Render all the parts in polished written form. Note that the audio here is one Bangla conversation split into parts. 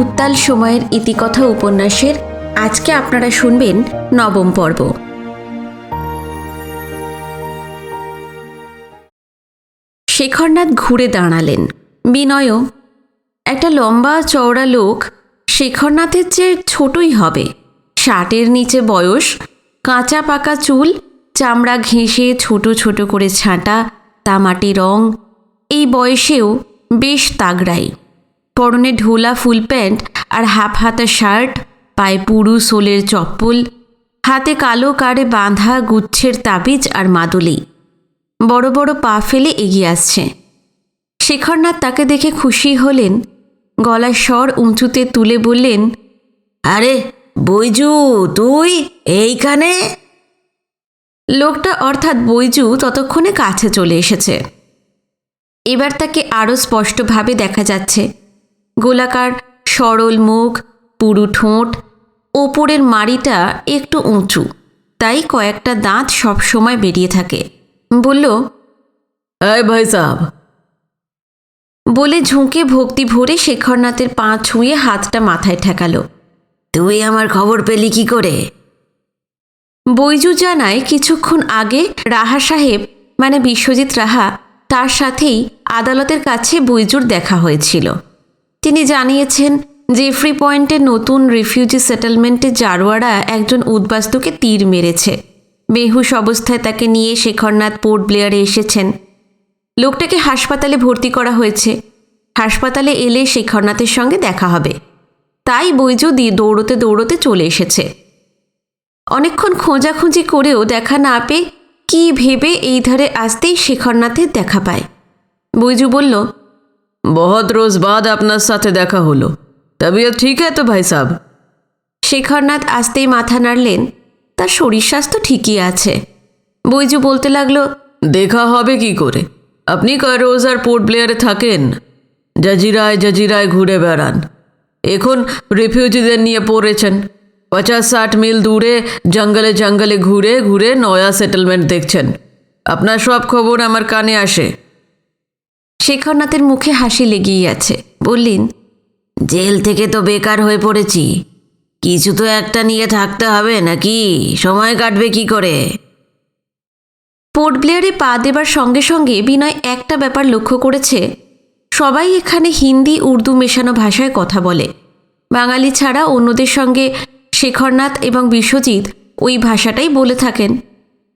উত্তাল সময়ের ইতিকথা উপন্যাসের আজকে আপনারা শুনবেন নবম পর্ব। শেখরনাথ ঘুরে দাঁড়ালেন। বিনয়ও। একটা লম্বা চওড়া লোক, শেখরনাথের চেয়ে ছোটই হবে। ষাটের নিচে বয়স, কাঁচা পাকা চুল, চামড়া ঘেঁষে ছোট ছোট করে ছাঁটা, তামাটি রং। এই বয়সেও বেশ তাগড়াই। পরনে ঢোলা ফুল প্যান্ট আর হাফ হাতা শার্ট, পায়ে পুরু সোলের চপ্পল, হাতে কালো কারে বাঁধা গুচ্ছের তাবিজ আর মাদুলি। বড় বড় পা ফেলে এগিয়ে আসছে। শেখরনাথ তাকে দেখে খুশি হলেন। গলার স্বর উঁচুতে তুলে বললেন, আরে বৈজু, তুই এইখানে? লোকটা অর্থাৎ বৈজু ততক্ষণে কাছে চলে এসেছে। এবার তাকে আরও স্পষ্টভাবে দেখা যাচ্ছে। গোলাকার সরল মুখ, পুরু ঠোঁট, ওপরের মাড়িটা একটু উঁচু, তাই কয়েকটা দাঁত সবসময় বেরিয়ে থাকে। বলল, এই ভাই সাহেব। বলে ঝুঁকে ভক্তি ভরে শেখরনাথের পা ছুঁয়ে হাতটা মাথায় ঠেকালো। তুই আমার খবর পেলি কি করে? বৈজু জানায় কিছুক্ষণ আগে রাহা সাহেব মানে বিশ্বজিৎ রাহা, তার সাথেই আদালতের কাছে বৈজুর দেখা হয়েছিল। তিনি জানিয়েছেন জেফ্রি পয়েন্টে নতুন রিফিউজি সেটেলমেন্টে জারোয়ারা একজন উদ্বাস্তুকে তীর মেরেছে। বেহুশ অবস্থায় তাকে নিয়ে শেখরনাথ পোর্ট ব্লেয়ারে এসেছেন। লোকটাকে হাসপাতালে ভর্তি করা হয়েছে। হাসপাতালে এলে শেখরনাথের সঙ্গে দেখা হবে। তাই বৈজু দৌড়তে দৌড়তে চলে এসেছে। অনেকক্ষণ খোঁজাখুঁজি করেও দেখা না পেয়ে কি ভেবে এই ধারে আসতেই শেখরনাথের দেখা পায়। বৈজু বলল, বহুত রোজ বাদ আপনার সাথে দেখা হলো। তবিয়ত ঠিক है তো ভাই সাহেব? শেখরনাথ আসতেই মাথা নাড়লেন। তার শরীর স্বাস্থ্য ঠিকই আছে। বৈজু বলতে লাগলো, দেখা হবে কি করে? আপনি কয় রোজ আর পোর্ট ব্লেয়ারে থাকেন, জাজিরায় জাজিরায় ঘুরে বেড়ান। এখন রিফিউজিদের নিয়ে পড়েছেন। 50-60 মিল দূরে জঙ্গলে জঙ্গলে ঘুরে ঘুরে নয়া সেটেলমেন্ট দেখছেন। আপনার সব খবর আমার কানে আসে। শেখরনাথের মুখে হাসি লেগেই আছে। বললেন, জেল থেকে তো বেকার হয়ে পড়েছি, কিছু তো একটা নিয়ে থাকতে হবে নাকি? সময় কাটবে কি করে? পোর্ট ব্লেয়ারে পা দেবার সঙ্গে সঙ্গে বিনয় একটা ব্যাপার লক্ষ্য করেছে। সবাই এখানে হিন্দি উর্দু মেশানো ভাষায় কথা বলে। বাঙালি ছাড়া অন্যদের সঙ্গে শেখরনাথ এবং বিশ্বজিৎ ওই ভাষাটাই বলে থাকেন।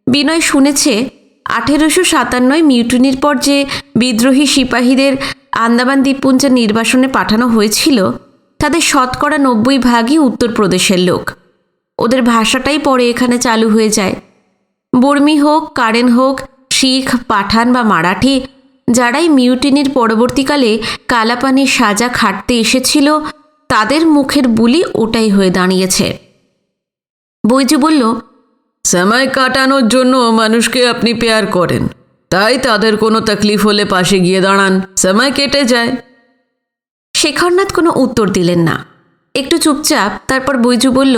বিনয় শুনেছে 1857 মিউটিনির পর যে বিদ্রোহী সিপাহীদের আন্দামান দ্বীপপুঞ্জের নির্বাসনে পাঠানো হয়েছিল, তাদের 90% উত্তরপ্রদেশের লোক। ওদের ভাষাটাই পরে এখানে চালু হয়ে যায়। বর্মী হোক, কারেন হোক, শিখ, পাঠান বা মারাঠি, যারাই মিউটিনির পরবর্তীকালে কালাপানির সাজা খাটতে এসেছিল, তাদের মুখের বুলি ওটাই হয়ে দাঁড়িয়েছে। বৈজু বলল, সময় কাটানোর জন্য মানুষকে আপনি পেয়ার করেন, তাই তাদের কোনো তকলিফ হলে পাশে গিয়ে দাঁড়ান, সময় কেটে যায়। শেখরনাথ কোনো উত্তর দিলেন না, একটু চুপচাপ। তারপর বৈজু বলল,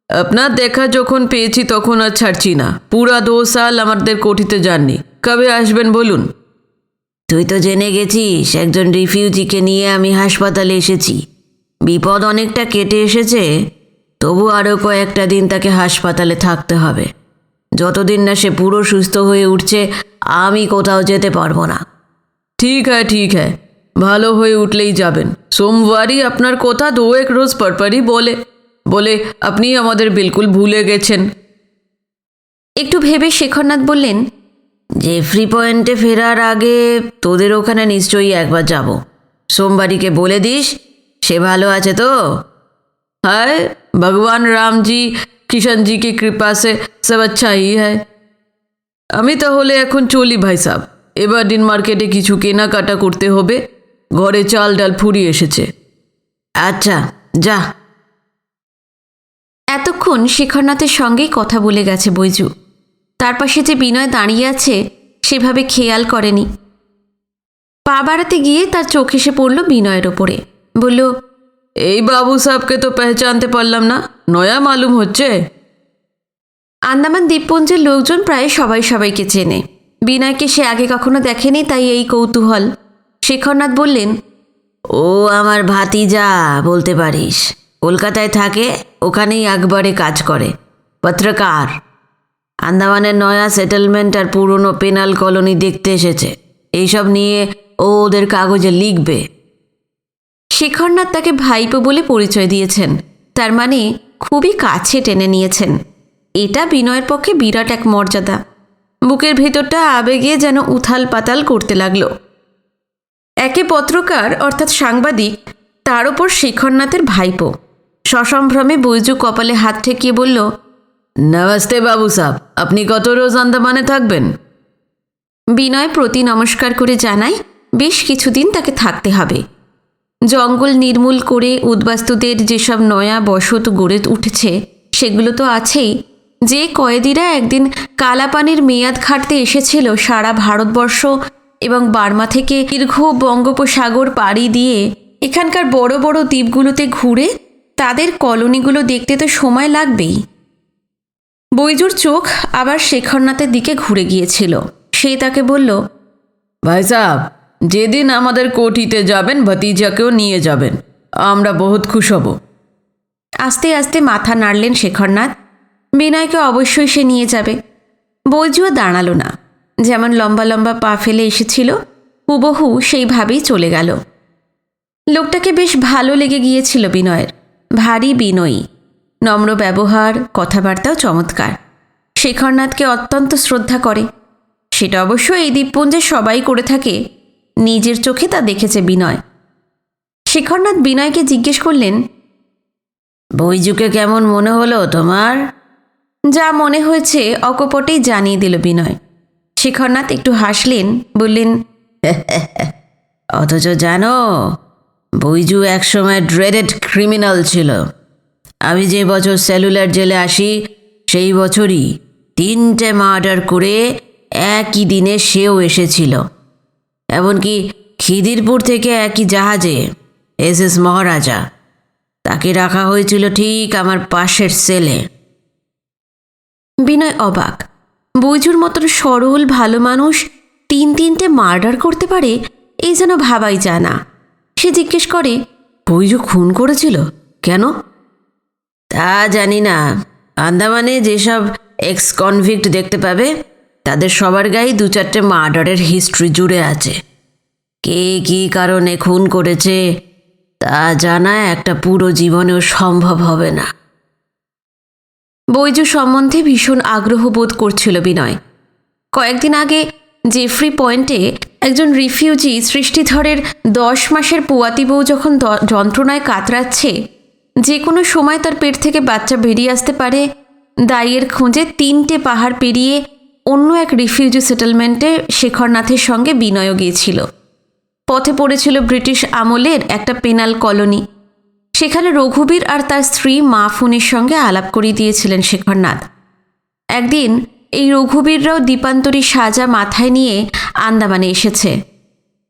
আপনার দেখা যখন পেয়েছি তখন আর ছাড়ছি না। পুরা 2 সাল আমাদের কোঠিতে যাননি, কবে আসবেন বলুন? তুই তো জেনে গেছিস একজন রিফিউজিকে নিয়ে আমি হাসপাতালে এসেছি। বিপদ অনেকটা কেটে এসেছে, তবু আরও কয়েকটা দিন তাকে হাসপাতালে থাকতে হবে। যতদিন না সে পুরো সুস্থ হয়ে উঠছে আমি কোথাও যেতে পারবো না। ঠিক হ্যাঁ, ভালো হয়ে উঠলেই যাবেন। সোমবারই আপনার কথা 2-1 রোজ পরপরই বলে আপনি আমাদের বিলকুল ভুলে গেছেন। একটু ভেবে শেখরনাথ বললেন, জেফ্রি পয়েন্টে ফেরার আগে তোদের ওখানে নিশ্চয়ই একবার যাব। সোমবারীকে বলে দিস সে ভালো আছে তো? हाय भगवान राम जी किशन जी की कृपा से सब अच्छा ही है। আমি তাহলে এখন চলি ভাই সাহেব। এবার দিন মার্কেটে কিছু কেনাকাটা করতে হবে, ঘরে চাল ডাল ফুরিয়ে এসেছে। আচ্ছা যা। এতক্ষণ শেখরনাথের সঙ্গেই কথা বলে গেছে বৈজু। তার পাশে যে বিনয় দাঁড়িয়ে আছে সেভাবে খেয়াল করেনি। পা বাড়াতে গিয়ে তার চোখ এসে পড়ল বিনয়ের ওপরে। বলল, এই বাবু সাহেবকে তো পেহচানতে পারলাম না, নয়া মালুম হচ্ছে। আন্দামান দ্বীপপুঞ্জের লোকজন প্রায় সবাই সবাইকে চেনে। বিনয়কে সে আগে কখনো দেখেনি, তাই এই কৌতূহল। শেখরনাথ বললেন, ও আমার ভাতিজা বলতে পারিস। কলকাতায় থাকে, ওখানেই একবারে কাজ করে, পত্রকার। আন্দামানের নয়া সেটেলমেন্ট আর পুরনো পেনাল কলোনি দেখতে এসেছে। এইসব নিয়ে ও ওদের কাগজে লিখবে। শেখরনাথ তাকে ভাইপো বলে পরিচয় দিয়েছেন, তার মানে খুবই কাছে টেনে নিয়েছেন। এটা বিনয়ের পক্ষে বিরাট এক মর্যাদা। বুকের ভেতরটা আবেগে যেন উথাল পাতাল করতে লাগলো। একে পত্রকার অর্থাৎ সাংবাদিক, তার ওপর শেখরনাথের ভাইপো। সসম্ভ্রমে বৈজু কপালে হাত ঠেকিয়ে বলল, নমস্তে বাবু সাহেব, আপনি কত রোজ আন্দামানে থাকবেন? বিনয় প্রতি নমস্কার করে জানায় বেশ কিছুদিন তাকে থাকতে হবে। জঙ্গল নির্মূল করে উদ্বাস্তুদের যেসব নয়া বসত গড়ে উঠেছে সেগুলো তো আছেই। যে কয়েদিরা একদিন কালাপানির মেয়াদ খাটতে এসেছিল সারা ভারতবর্ষ এবং বার্মা থেকে দীর্ঘ বঙ্গোপসাগর পাড়ি দিয়ে এখানকার বড় বড় দ্বীপগুলোতে ঘুরে তাদের কলোনিগুলো দেখতে তো সময় লাগবেই। বৈজুর চোখ আবার শেখরনাথের দিকে ঘুরে গিয়েছিল। সে তাকে বলল, ভাই সাহেব, যেদিন আমাদের কোঠিতে যাবেন ভাতিজাকেও নিয়ে যাবেন, আমরা বহুত খুশ হব। আস্তে আস্তে মাথা নাড়লেন শেখরনাথ। বিনয়কে অবশ্যই সে নিয়ে যাবে। বৈজুও দাঁড়ালো না, যেমন লম্বা লম্বা পা ফেলে এসেছিল হুবহু সেইভাবেই চলে গেল। লোকটাকে বেশ ভালো লেগে গিয়েছিল বিনয়ের। ভারী বিনয়ী, নম্র ব্যবহার, কথাবার্তাও চমৎকার। শেখরনাথকে অত্যন্ত শ্রদ্ধা করে। সেটা অবশ্য এই দ্বীপপুঞ্জে সবাই করে থাকে। নিজের চোখে তা দেখেছে বিনয়। শেখরনাথ বিনয়কে জিজ্ঞেস করলেন, বৈজুকে কেমন মনে হলো তোমার? যা মনে হয়েছে অকপটেই জানিয়ে দিল বিনয়। শেখরনাথ একটু হাসলেন, বললেন, অথচ জানো, বৈজু একসময় ড্রেডেড ক্রিমিনাল ছিল। আমি যে বছর সেলুলার জেলে আসি সেই বছরই 3টে মার্ডার করে একই দিনে সেও এসেছিল। এমনকি খিদিরপুর থেকে একই জাহাজে এসএস মহারাজা, তাকে রাখা হয়েছিল ঠিক আমার পাশের সেলে। বিনয় অবাক। বৈজুর মতন সরল ভালো মানুষ 3টে মার্ডার করতে পারে, এই যেন ভাবাই যায় না। সে জিজ্ঞেস করে, বৈজু খুন করেছিল কেন? তা জানি না। আন্দামানে যেসব এক্স কনভিক্ট দেখতে পাবে তাদের সবার গায়ে 2-4টে মার্ডারের হিস্ট্রি জুড়ে আছে। কে কী কারণে খুন করেছে তা জানা একটা পুরো জীবনেও সম্ভব হবে না। বৈজু সম্বন্ধে ভীষণ আগ্রহ বোধ করছিল বিনয়। কয়েকদিন আগে জেফ্রি পয়েন্টে একজন রিফিউজি সৃষ্টিধরের 10 মাসের পোয়াতি বউ যখন যন্ত্রণায় কাতরাচ্ছে, যে কোনো সময় তার পেট থেকে বাচ্চা বেরিয়ে আসতে পারে, দাইয়ের খোঁজে 3টে পাহাড় পেরিয়ে অন্য এক রিফিউজি সেটেলমেন্টে শেখরনাথের সঙ্গে বিনয়ও গিয়েছিল। পথে পড়েছিল ব্রিটিশ আমলের একটা পেনাল কলোনি। সেখানে রঘুবীর আর তার স্ত্রী মা ফোনের সঙ্গে আলাপ করিয়ে দিয়েছিলেন শেখরনাথ। একদিন এই রঘুবীররাও দ্বীপান্তরী সাজা মাথায় নিয়ে আন্দামানে এসেছে।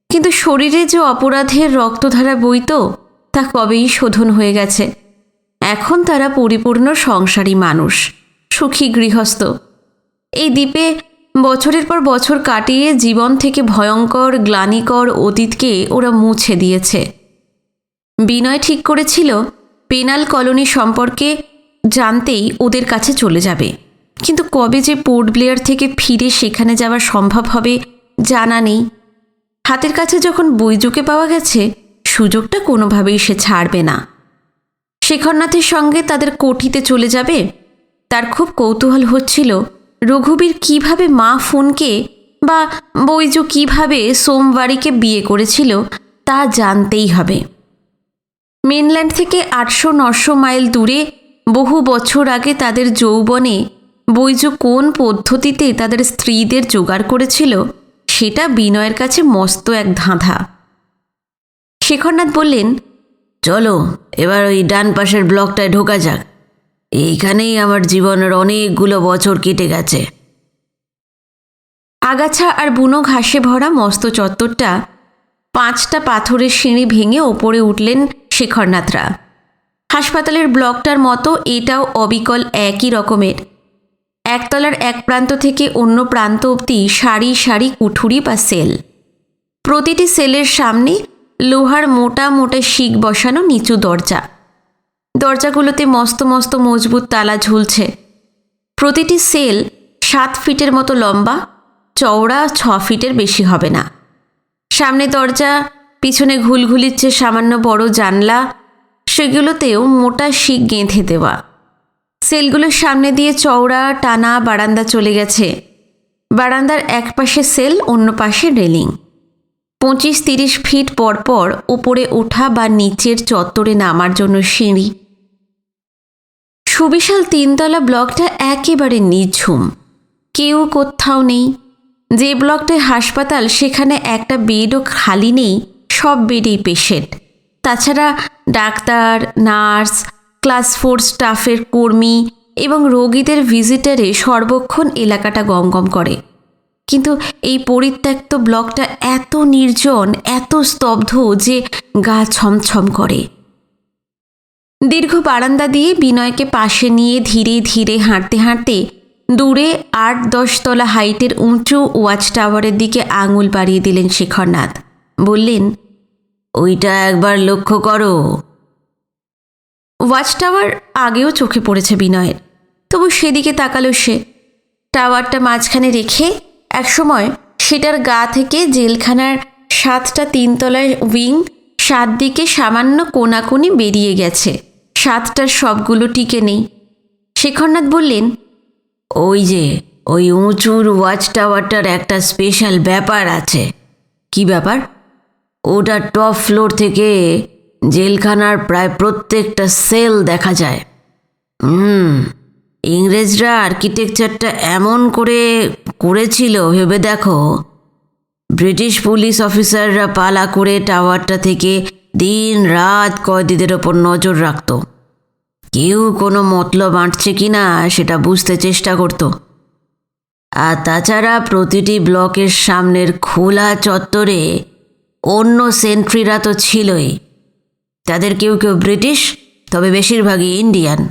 কিন্তু শরীরে যে অপরাধের রক্তধারা বইত তা কবেই শোধন হয়ে গেছে। এখন তারা পরিপূর্ণ সংসারী মানুষ, সুখী গৃহস্থ। এই দ্বীপে বছরের পর বছর কাটিয়ে জীবন থেকে ভয়ঙ্কর গ্লানিকর অতীতকে ওরা মুছে দিয়েছে। বিনয় ঠিক করেছিল পেনাল কলোনি সম্পর্কে জানতেই ওদের কাছে চলে যাবে। কিন্তু কবে যে পোর্ট ব্লেয়ার থেকে ফিরে সেখানে যাওয়া সম্ভব হবে জানা নেই। হাতের কাছে যখন বৈজুকে পাওয়া গেছে, সুযোগটা কোনোভাবেই সে ছাড়বে না। শেখরনাথের সঙ্গে তাদের কোঠিতে চলে যাবে। তার খুব কৌতূহল হচ্ছিল রঘুবীর কিভাবে মা ফোনকে বা বৈজু কিভাবে সোমবাড়িকে বিয়ে করেছিল তা জানতেই হবে। মেনল্যান্ড থেকে 800-900 মাইল দূরে বহু বছর আগে তাদের যৌবনে বৈজু কোন পদ্ধতিতে তাদের স্ত্রীদের জোগাড় করেছিল সেটা বিনয়ের কাছে মস্ত এক ধাঁধা। শেখরনাথ বললেন, চলো এবার ওই ডান পাশের ব্লকটায় ঢোকা যাক। এইখানেই আমার জীবনের অনেকগুলো বছর কেটে গেছে। আগাছা আর বুনো ঘাসে ভরা মস্ত চত্বরটা 5টা পাথরের সিঁড়ি ভেঙে ওপরে উঠলেন শেখরনাথরা। হাসপাতালের ব্লকটার মতো এটাও অবিকল একই রকমের। একতলার এক প্রান্ত থেকে অন্য প্রান্ত অবধি সারি সারি কুঠুরি বা সেল। প্রতিটি সেলের সামনে লোহার মোটা মোটা শিক বসানো নিচু দরজা। দরজাগুলোতে মস্ত মস্ত মজবুত তালা ঝুলছে। প্রতিটি সেল 7 ফিটের মতো লম্বা, চওড়া 6 ফিটের বেশি হবে না। সামনে দরজা, পিছনে ঘুলঘুলির চেয়ে সামান্য বড় জানলা, সেগুলোতেও মোটা শিক গেঁথে দেওয়া। সেলগুলোর সামনে দিয়ে চওড়া টানা বারান্দা চলে গেছে। বারান্দার এক পাশে সেল, অন্য পাশে রেলিং। 25-30 ফিট পর পর উপরে ওঠা বা নিচের চত্বরে নামার জন্য সিঁড়ি। সুবিশাল 3তলা ব্লকটা একেবারে নিঝুম, কেউ কোথাও নেই। যে ব্লকটায় হাসপাতাল সেখানে একটা বেডও খালি নেই, সব বেডেই পেশেন্ট। তাছাড়া ডাক্তার, নার্স, ক্লাস 4 স্টাফের কর্মী এবং রোগীদের ভিজিটারে সর্বক্ষণ এলাকাটা গমগম করে। কিন্তু এই পরিত্যক্ত ব্লকটা এত নির্জন, এত স্তব্ধ যে গা ছমছম করে। দীর্ঘ বারান্দা দিয়ে বিনয়কে পাশে নিয়ে ধীরে ধীরে হাঁটতে হাঁটতে দূরে 8-10 তলা হাইটের উঁচু ওয়াচ টাওয়ারের দিকে আঙুল বাড়িয়ে দিলেন শেখরনাথ। বললেন, ওইটা একবার লক্ষ্য করো। ওয়াচ টাওয়ার আগেও চোখে পড়েছে বিনয়ের, তবু সেদিকে তাকালো সে। টাওয়ারটা মাঝখানে রেখে একসময় সেটার গা থেকে জেলখানার 7টা 3তলার উইং 7 দিকে সামান্য কোনাকুনি বেরিয়ে গেছে। 7টার সবগুলো টিকে নেই। শেখরনাথ বললেন, ওই যে ওই উঁচুর ওয়াচ টাওয়ারটার একটা স্পেশাল ব্যাপার আছে। কি ব্যাপার? ওটা টপ ফ্লোর থেকে জেলখানার প্রায় প্রত্যেকটা সেল দেখা যায়। ইংরেজরা আর্কিটেকচারটা এমন করে করেছিল ভেবে দেখো। ব্রিটিশ পুলিশ অফিসাররা পালা করে টাওয়ারটা থেকে দিন রাত কয়েদিদের ওপর নজর রাখত। কেউ কোনো মতলব আঁটছে কি না সেটা বুঝতে চেষ্টা করত। আর তাছাড়া প্রতিটি ব্লকের সামনের খোলা চত্বরে অন্য সেন্ট্রিরা তো ছিলই। তাদের কেউ কেউ ব্রিটিশ, তবে বেশিরভাগই ইন্ডিয়ান।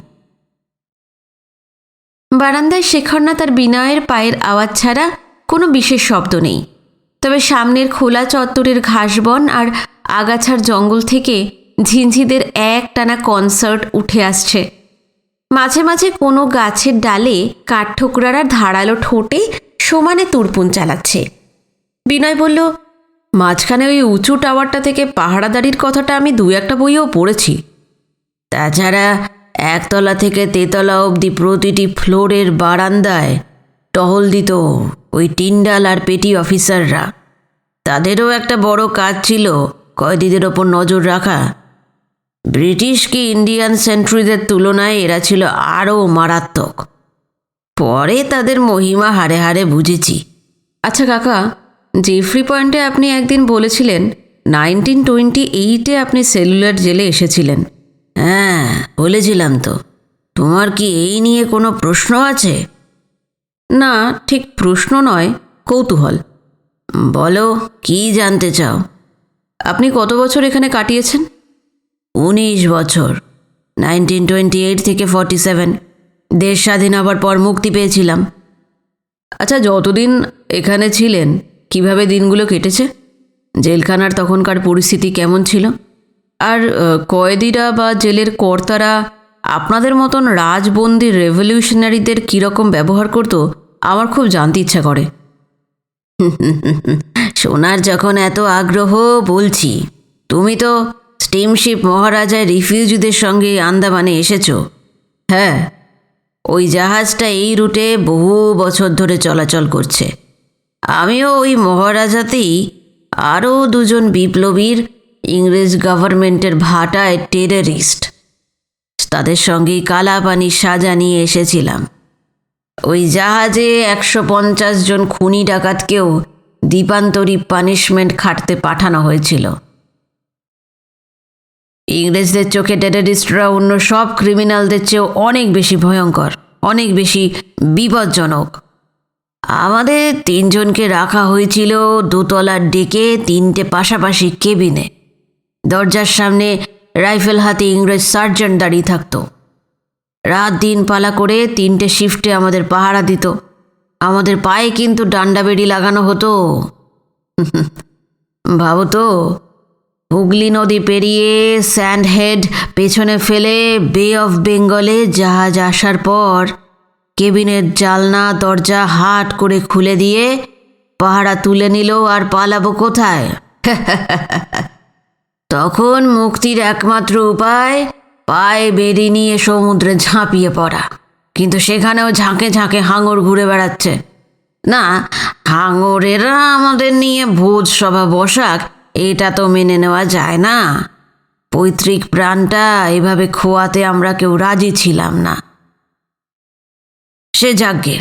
বারান্দায় শেখরনাথ আর বিনয়ের পায়ের আওয়াজ ছাড়া কোনো বিশেষ শব্দ নেই। তবে সামনের খোলা চত্বরের ঘাসবন আর আগাছার জঙ্গল থেকে ঝিঁঝিদের একটানা কনসার্ট উঠে আসছে। মাঝে মাঝে কোনো গাছের ডালে কাঠঠোকরার ধারালো ঠোঁটে সমানে তুরপুন চালাচ্ছে। বিনয় বলল, মাঝখানে ওই উঁচু টাওয়ারটা থেকে পাহারাদারির কথাটা আমি 2-1টা বইয়েও পড়েছি। তাছাড়া 1তলা থেকে 3তলা অবধি প্রতিটি ফ্লোরের বারান্দায় টহল দিত ওই টিন্ডাল আর পেটি অফিসাররা। তাদেরও একটা বড় কাজ ছিল কয়েদিদের ওপর নজর রাখা। ব্রিটিশ কি ইন্ডিয়ান সেন্ট্রিদের তুলনায় এরা ছিল আরও মারাত্মক। পরে তাদের মহিমা হাড়ে হাড়ে বুঝেছি। আচ্ছা কাকা, জেফ্রি পয়েন্টে আপনি একদিন বলেছিলেন 1928-এ আপনি সেলুলার জেলে এসেছিলেন। হ্যাঁ, বলেছিলাম তো। তোমার কি এই নিয়ে কোনো প্রশ্ন আছে? না, ঠিক প্রশ্ন নয়, কৌতূহল। বলো, কি জানতে চাও? আপনি কত বছর এখানে কাটিয়েছেন? 19 বছর। 1928 থেকে 47। দেশ স্বাধীন হবার পর মুক্তি পেয়েছিলাম। আচ্ছা, যতদিন এখানে ছিলেন কিভাবে দিনগুলো কেটেছে? জেলখানার তখনকার পরিস্থিতি কেমন ছিল? আর কয়েদিরা বা জেলের কর্তারা আপনাদের মতন রাজবন্দী রেভলিউশনারিদের কীরকম ব্যবহার করত আমার খুব জানতে ইচ্ছা করে। শোনার যখন এত আগ্রহ, বলছি। তুমি তো স্টিমশিপ মহারাজায় রিফিউজিদের সঙ্গে আন্দামানে এসেছো। হ্যাঁ, ওই জাহাজটা এই রুটে বহু বছর ধরে চলাচল করছে। আমিও ওই মহারাজাতেই আরও 2জন বিপ্লবীর, ইংরেজ গভর্নমেন্টের ভাটায় টেররিস্ট, তাদের সঙ্গেই কালাপানির সাজা নিয়ে এসেছিলাম। ওই জাহাজে 150 জন খুনি ডাকাতকেও দ্বীপান্তরী পানিশমেন্ট খাটতে পাঠানো হয়েছিল। ইংরেজদের চোখে টেররিস্টরা অন্য সব ক্রিমিনালদের চেয়েও অনেক বেশি ভয়ঙ্কর, অনেক বেশি বিপজ্জনক। আমাদের 3 জনকে রাখা হয়েছিল 2তলার ডেকে 3টে পাশাপাশি কেবিনে। দরজার সামনে রাইফেল হাতে ইংরেজ সার্জেন্ট দাঁড়িয়ে থাকত। রাত দিন পালা করে 3টে শিফটে আমাদের পাহারা দিত। আমাদের পায়ে কিন্তু ডান্ডা বেড়ি লাগানো হতো। ভাবো তো, হুগলি নদী পেরিয়ে স্যান্ডহেড পেছনে ফেলে বে অফ বেঙ্গলে জাহাজ আসার পর কেবিনের জালনা দরজা হাট করে খুলে দিয়ে পাহারা তুলে নিল, আর পালাবো কোথায়? তখন মুক্তির একমাত্র উপায় পায়ে বেড়ি নিয়ে সমুদ্রে ঝাঁপিয়ে পড়া। কিন্তু সেখানেও ঝাঁকে ঝাঁকে হাঙর ঘুরে বেড়াচ্ছে। না, হাঙরেরা আমাদের নিয়ে ভোজ সভা বসাক, এটা তো মেনে নেওয়া যায় না। পৈতৃক প্রাণটা এভাবে খোয়াতে আমরা কেউ রাজি ছিলাম না। সে যাগ্গে,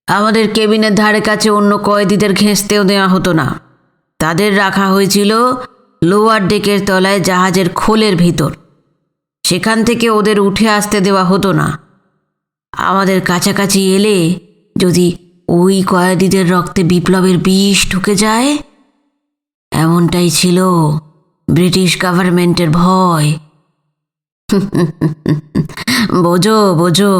আমাদের কেবিনের ধারে কাছে অন্য কয়েদিদের ঘেঁষতেও দেওয়া হতো না। তাদের রাখা হয়েছিল লোয়ার ডেকের তলায় জাহাজের খোলের ভিতর। সেখান থেকে ওদের উঠে আসতে দেওয়া হতো না। আমাদের কাছাকাছি এলে যদি ওই কয়েদিদের রক্তে বিপ্লবের বিষ ঢুকে যায়, এমনটাই ছিল ব্রিটিশ গভর্নমেন্টের ভয়। বোঝো বোঝো,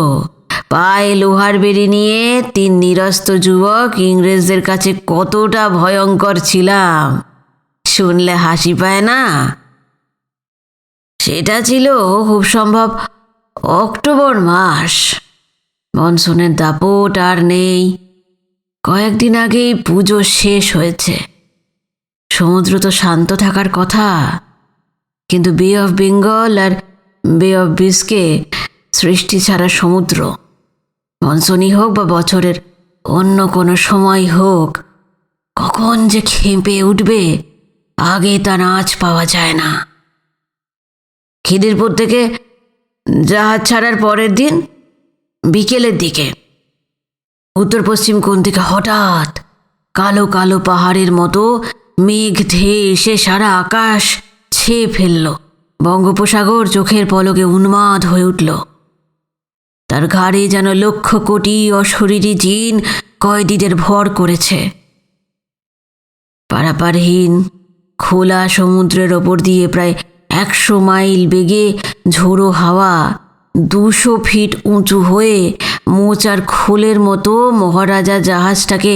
পায়ে লোহার বেড়ি নিয়ে 3 নিরস্ত্র যুবক ইংরেজদের কাছে কতটা ভয়ঙ্কর ছিলাম, শুনলে হাসি পায় না? সেটা ছিল খুব সম্ভব অক্টোবর মাস। মনসুনের দাপট আর নেই। কয়েকদিন আগেই পুজো শেষ হয়েছে। সমুদ্র তো শান্ত থাকার কথা, কিন্তু বে অফ বেঙ্গল আর বে অফ বিস্কে সৃষ্টি ছাড়া সমুদ্র। মনসুনই হোক বা বছরের অন্য কোনো সময় হোক, কখন যে খেপে উঠবে আগে তার আঁচ পাওয়া যায় না। খিদিরপুর থেকে জাহাজ ছাড়ার পরের দিন বিকেলের দিকে উত্তর পশ্চিম কোণ থেকে হঠাৎ কালো কালো পাহাড়ের মতো মেঘ ধেয়ে এসে সারা আকাশ ছেয়ে ফেলল। বঙ্গোপসাগর চোখের পলকে উন্মাদ হয়ে উঠল। তার ঘাড়ে যেন 1,00,000 কোটি অশরীরী জিন কয়েদিদের ভর করেছে। পারাপারহীন খোলা সমুদ্রের ওপর দিয়ে প্রায় 100 মাইল বেগে ঝোড়ো হাওয়া 200 ফিট উঁচু হয়ে মোচার খোলের মতো মহারাজা জাহাজটাকে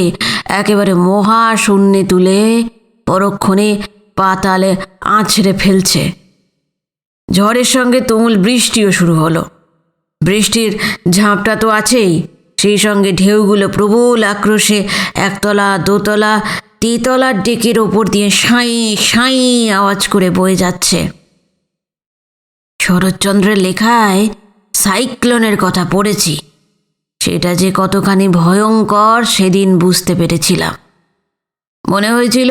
একেবারে মহাশূন্যে তুলে পরক্ষণে পাতালে আছড়ে ফেলছে। ঝড়ের সঙ্গে তুমুল বৃষ্টিও শুরু হলো। বৃষ্টির ঝাঁপটা তো আছেই, সেই সঙ্গে ঢেউগুলো প্রবল আক্রোশে একতলা, দোতলা, তেতলার ডেকের ওপর দিয়ে সাঁই সাঁই আওয়াজ করে বয়ে যাচ্ছে। শরৎচন্দ্রের লেখায় সাইক্লোনের কথা পড়েছি। সেটা যে কতখানি ভয়ঙ্কর সেদিন বুঝতে পেরেছিলাম। মনে হয়েছিল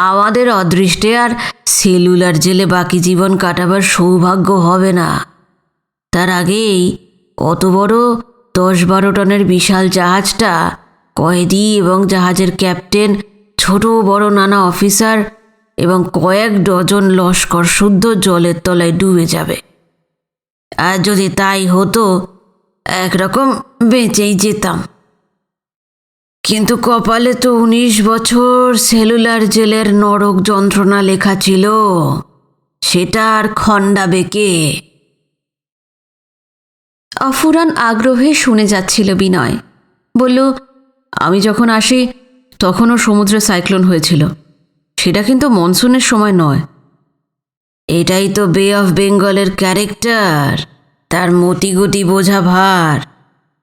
আমাদের অদৃষ্টে আর সেলুলার জেলে বাকি জীবন কাটাবার সৌভাগ্য হবে না। তার আগেই অত বড় 10-12 টনের বিশাল জাহাজটা কয়েদি এবং জাহাজের ক্যাপ্টেন, ছোট বড় নানা অফিসার এবং কয়েক ডজন লস্কর শুদ্ধ জলের তলায় ডুবে যাবে। আর যদি তাই হতো, একরকম বেঁচেই যেতাম। কিন্তু কপালে তো 19 বছর সেলুলার জেলের নরক যন্ত্রণা লেখা ছিল, সেটা আর খণ্ডাবে কে? অফুরান আগ্রহে শুনে যাচ্ছিল বিনয়। বলল, আমি যখন আসি তখনও সমুদ্রে সাইক্লোন হয়েছিল। সেটা কিন্তু মনসুনের সময় নয়। এটাই তো বে অফ বেঙ্গলের ক্যারেক্টার, তার মতিগতি বোঝা ভার।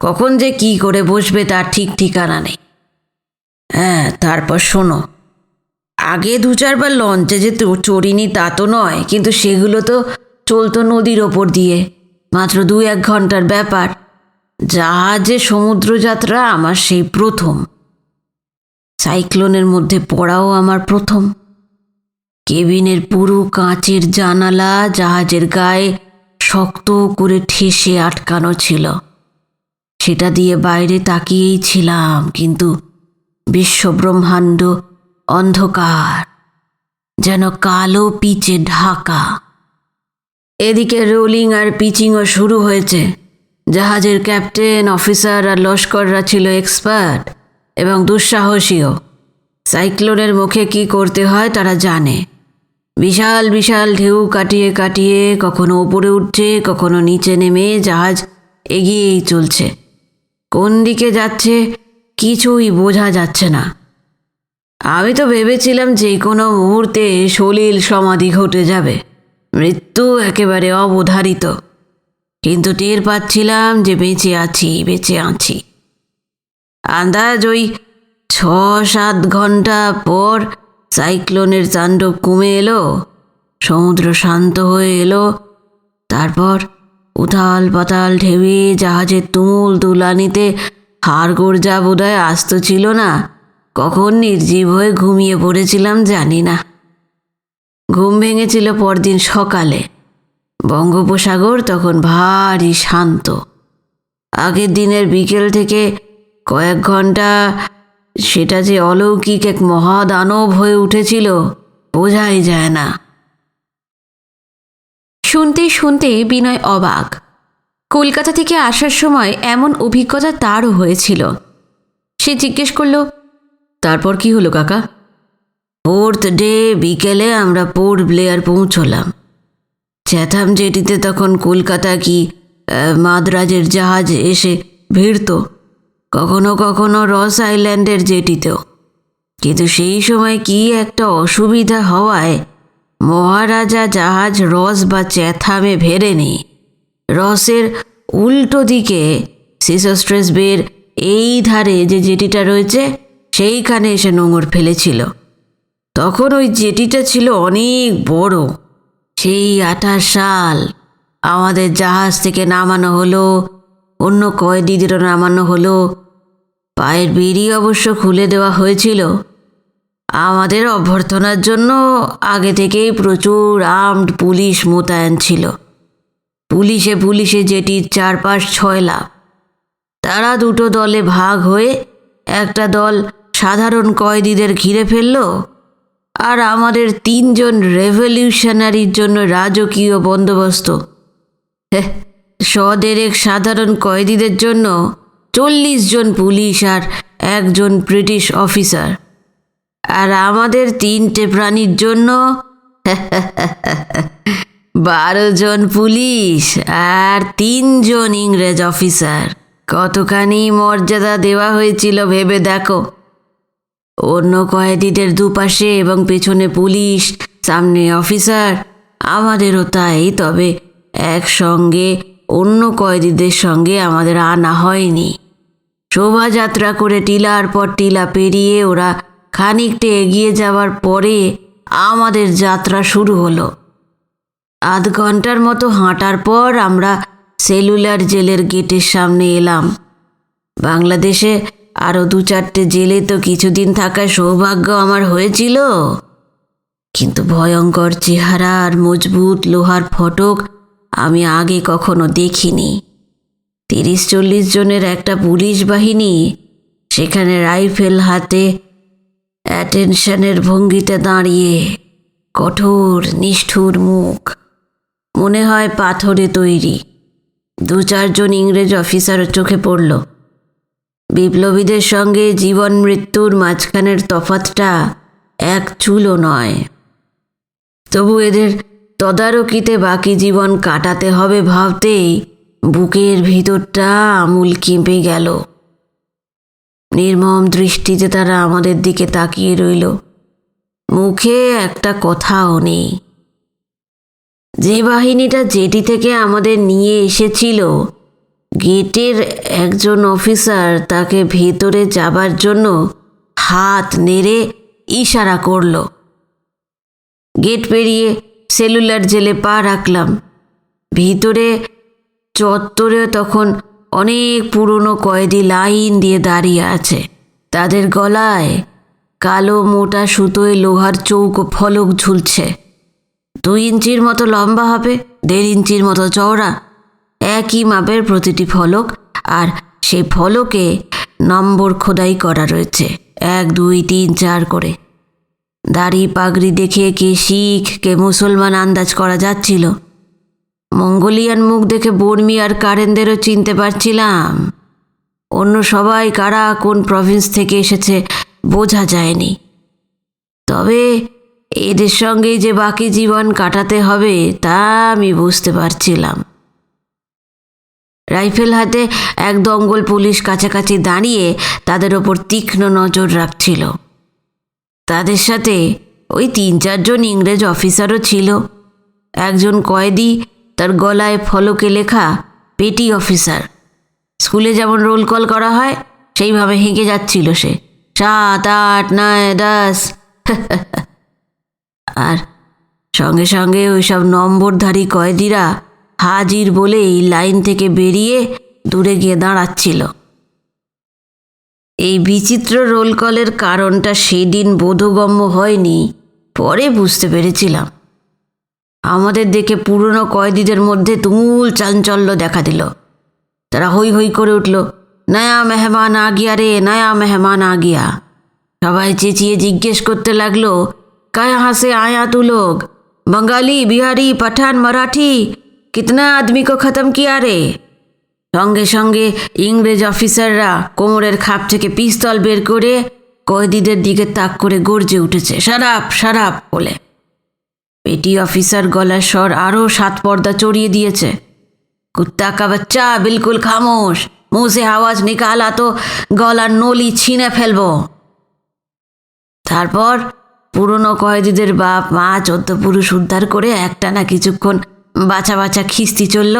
কখন যে কি করে বসবে তার ঠিক ঠিকানা নেই। হ্যাঁ, তারপর শোনো, আগে 2-4 বার লঞ্চে যে চড়িনি তা তো নয়, কিন্তু সেগুলো তো চলতো নদীর ওপর দিয়ে, মাত্র 2-1 ঘন্টার ব্যাপার। জাহাজে সমুদ্রযাত্রা আমার সেই প্রথম। সাইক্লোনের মধ্যে পড়াও আমার প্রথম। কেবিনের পুরো কাঁচের জানালা জাহাজের গায়ে শক্ত করে ঠেসে আটকানো ছিল। সেটা দিয়ে বাইরে তাকিয়েই ছিলাম, কিন্তু বিশ্বব্রহ্মাণ্ড অন্ধকার, যেন কালো পিচে ঢাকা। এদিকে রোলিং আর পিচিংও শুরু হয়েছে। জাহাজের ক্যাপ্টেন, অফিসার আর লস্কররা ছিল এক্সপার্ট এবং দুঃসাহসীও। সাইক্লোনের মুখে কি করতে হয় তারা জানে। বিশাল বিশাল ঢেউ কাটিয়ে কাটিয়ে কখনো উপরে উঠছে, কখনো নিচে নেমে জাহাজ এগিয়েই চলছে। কোন দিকে যাচ্ছে কিছুই বোঝা যাচ্ছে না। আমি তো ভেবেছিলাম যে কোনো মুহূর্তে সলিল সমাধি ঘটে যাবে, মৃত্যু একেবারে অবধারিত। কিন্তু টের পাচ্ছিলাম যে বেঁচে আছি। আন্দাজ ওই 6-7 ঘন্টা পর সাইক্লোনের তাণ্ডব কমে এলো, সমুদ্র শান্ত হয়ে এলো। তারপর উথাল পাতাল ঢেউয়ে জাহাজের তুমুল তুলানিতে হাড়গোড় যা বোধহয় আস্ত ছিল না, কখন নির্জীব হয়ে ঘুমিয়ে পড়েছিলাম জানি না। ঘুম ভেঙেছিল পরদিন সকালে। বঙ্গোপসাগর তখন ভারী শান্ত। আগের দিনের বিকেল থেকে কয়েক ঘন্টা সেটা যে অলৌকিক এক মহাদানব হয়ে উঠেছিল বোঝাই যায় না। শুনতে শুনতে বিনয় অবাক। কলকাতা থেকে আসার সময় এমন অভিজ্ঞতা তারও হয়েছিল। সে জিজ্ঞেস করল, তারপর কি হলো কাকা? 4th ডে বিকেলে আমরা পোর্ট ব্লেয়ার পৌঁছলাম। চ্যাথাম জেটিতে তখন কলকাতা কি মাদ্রাজের জাহাজ এসে ভিড়ত, কখনো কখনো রস আইল্যান্ডের জেটিতেও। কিন্তু সেই সময় কি একটা অসুবিধা হওয়ায় মহারাজা জাহাজ রস বা চ্যাথামে ভেড়েনি। রসের উল্টো দিকে সিসোস্ট্রেস বের এই ধারে যে জেটিটা রয়েছে সেইখানে এসে নোঙর ফেলেছিল। তখন ওই জেটিটা ছিল অনেক বড়। সেই 28 সাল আমাদের জাহাজ থেকে নামানো হলো, অন্য কয়েদিদেরও নামানো হলো। পায়ের বেড়ি অবশ্য খুলে দেওয়া হয়েছিল। আমাদের অভ্যর্থনার জন্য আগে থেকেই প্রচুর আর্মড পুলিশ মোতায়েন ছিল। পুলিশে জেটির চারপাশ ছয়লা। তারা দুটো দলে ভাগ হয়ে একটা দল সাধারণ কয়েদিদের ঘিরে ফেলল, আর আমাদের 3 জন রেভলিউশনারির জন্য রাজকীয় বন্দোবস্ত। 100 সাধারণ কয়েদিদের জন্য 40 জন পুলিশ আর 1 জন ব্রিটিশ অফিসার, আর আমাদের 3টে প্রাণীর জন্য 12 জন পুলিশ আর 3 জন ইংরেজ অফিসার। কতখানি মর্যাদা দেওয়া হয়েছিল ভেবে দেখো। অন্য কয়েদিদের দুপাশে এবং পেছনে পুলিশ, সামনে অফিসার, আমাদেরও তাই। তবে একসঙ্গে অন্য কয়েদিদের সঙ্গে আমাদের আনা হয়নি। শোভাযাত্রা করে টিলার পর টিলা পেরিয়ে ওরা খানিকটা এগিয়ে যাওয়ার পরে আমাদের যাত্রা শুরু হলো। আধ ঘন্টার মতো হাঁটার পর আমরা সেলুলার জেলের গেটের সামনে এলাম। বাংলাদেশে আরও 2-4টে জেলে তো কিছুদিন থাকার সৌভাগ্য আমার হয়েছিল, কিন্তু ভয়ঙ্কর চেহারা আর মজবুত লোহার ফটক আমি আগে কখনো দেখিনি। 30-40 জনের একটা পুলিশ বাহিনী সেখানে রাইফেল হাতে অ্যাটেনশনের ভঙ্গিতে দাঁড়িয়ে, কঠোর নিষ্ঠুর মুখ, মনে হয় পাথরে তৈরি। 2-4 জন ইংরেজ অফিসারও চোখে পড়ল। বিপ্লবীদের সঙ্গে জীবন মৃত্যুর মাঝখানের তফাতটা 1 চুলও নয়। তবু এদের তদারকিতে বাকি জীবন কাটাতে হবে ভাবতেই বুকের ভিতরটা আমূল কেঁপে গেল। নির্মম দৃষ্টিতে তারা আমাদের দিকে তাকিয়ে রইল। মুখে একটা কথাও নেই। যে বাহিনীটা জেটি থেকে আমাদের নিয়ে এসেছিল, গেটের একজন অফিসার তাকে ভেতরে যাবার জন্য হাত নেড়ে ইশারা করল। গেট পেরিয়ে সেলুলার জেলে পা রাখলাম। ভিতরে চত্বরে তখন অনেক পুরনো কয়েদি লাইন দিয়ে দাঁড়িয়ে আছে। তাদের গলায় কালো মোটা সুতোয় লোহার চৌকো ফলক ঝুলছে। 2 ইঞ্চির মতো লম্বা হবে, 1.5 ইঞ্চির মতো চওড়া, একই মাপের প্রতিটি ফলক, আর সেই ফলকে নম্বর খোদাই করা রয়েছে, 1, 2, 3, 4 করে। দাড়ি পাগড়ি দেখে কে শিখ কে মুসলমান আন্দাজ করা যাচ্ছিল। মঙ্গোলিয়ান মুখ দেখে বর্মি আর কারেনদেরও চিনতে পারছিলাম। অন্য সবাই কারা কোন প্রভিন্স থেকে এসেছে বোঝা যায়নি। তবে এদের সঙ্গেই যে বাকি জীবন কাটাতে হবে তা আমি বুঝতে পারছিলাম। রাইফেল হাতে 1 দঙ্গল পুলিশ কাছাকাছি দাঁড়িয়ে তাদের ওপর তীক্ষ্ণ নজর রাখছিল। তাদের সাথে ওই 3-4 জন ইংরেজ অফিসারও ছিল। একজন কয়েদি, তার গলায় ফলকে লেখা পেটি অফিসার। স্কুলে যেমন রোল কল করা হয় সেইভাবে হেঁকে যাচ্ছিল সে, 7, 8, 9, 10। আর সঙ্গে সঙ্গে ওইসব নম্বরধারী কয়েদিরা হাজির বলেই লাইন থেকে বেরিয়ে দূরে গিয়ে দাঁড়াচ্ছিল। এই বিচিত্র রোল কলের কারণটা সেদিন বোধগম্য হয়নি, পরে বুঝতে পেরেছিলাম। আমাদের দেখে পুরনো কয়েদিদের মধ্যে তুমুল চাঞ্চল্য দেখা দিল। তারা হৈ হৈ করে উঠল, নয়া মেহমান আ গিয়া রে, নয়া মেহমান আ গিয়া। সবাই চেঁচিয়ে জিজ্ঞেস করতে লাগলো, কাহা সে আয়া তু লোগ? बंगाली, बिहारी, पठान, मराठी, कितना आदमी को खत्म किया रे? সঙ্গে সঙ্গে ইংরেজ অফিসাররা কোমরের খাপ থেকে পিস্তল বের করে কয়েদিদের দিকে তাক করে গর্জে উঠেছে, শারাপ শারাপ বলে। পেটি অফিসার গলার স্বর আরও 7 পর্দা চড়িয়ে দিয়েছে, কুত্তা কা বাচ্চা, বিলকুল খামোশ, মুঁহ সে আওয়াজ নিকালা তো গলার নলি ছিঁড়ে ফেলবো। তারপর পুরনো কয়েদিদের বাপ মা 14 পুরুষ উদ্ধার করে একটানা কিছুক্ষণ বাছা বাছা খিস্তি চলল।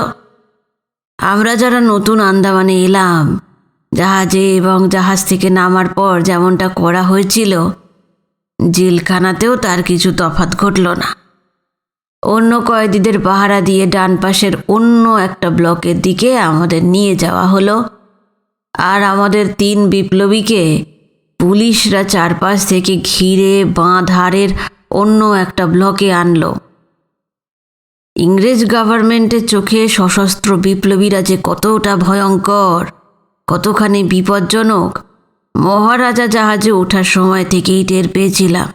আমরা যারা নতুন আন্দামানে এলাম, জাহাজে এবং জাহাজ থেকে নামার পর যেমনটা করা হয়েছিল, জেলখানাতেও তার কিছু তফাৎ ঘটল না। অন্য কয়েদিদের পাহারা দিয়ে ডান পাশের অন্য একটা ব্লকের দিকে আমাদের নিয়ে যাওয়া হলো, আর আমাদের 3 বিপ্লবীকে পুলিশরা চারপাশ থেকে ঘিরে বাঁ ধারের অন্য একটা ব্লকে আনলো। ইংরেজ গভর্নমেন্টের চোখে সশস্ত্র বিপ্লবীরা যে কতটা ভয়ঙ্কর, কতখানি বিপজ্জনক, মহারাজা জাহাজে ওঠার সময় থেকেই টের পেয়েছিলাম।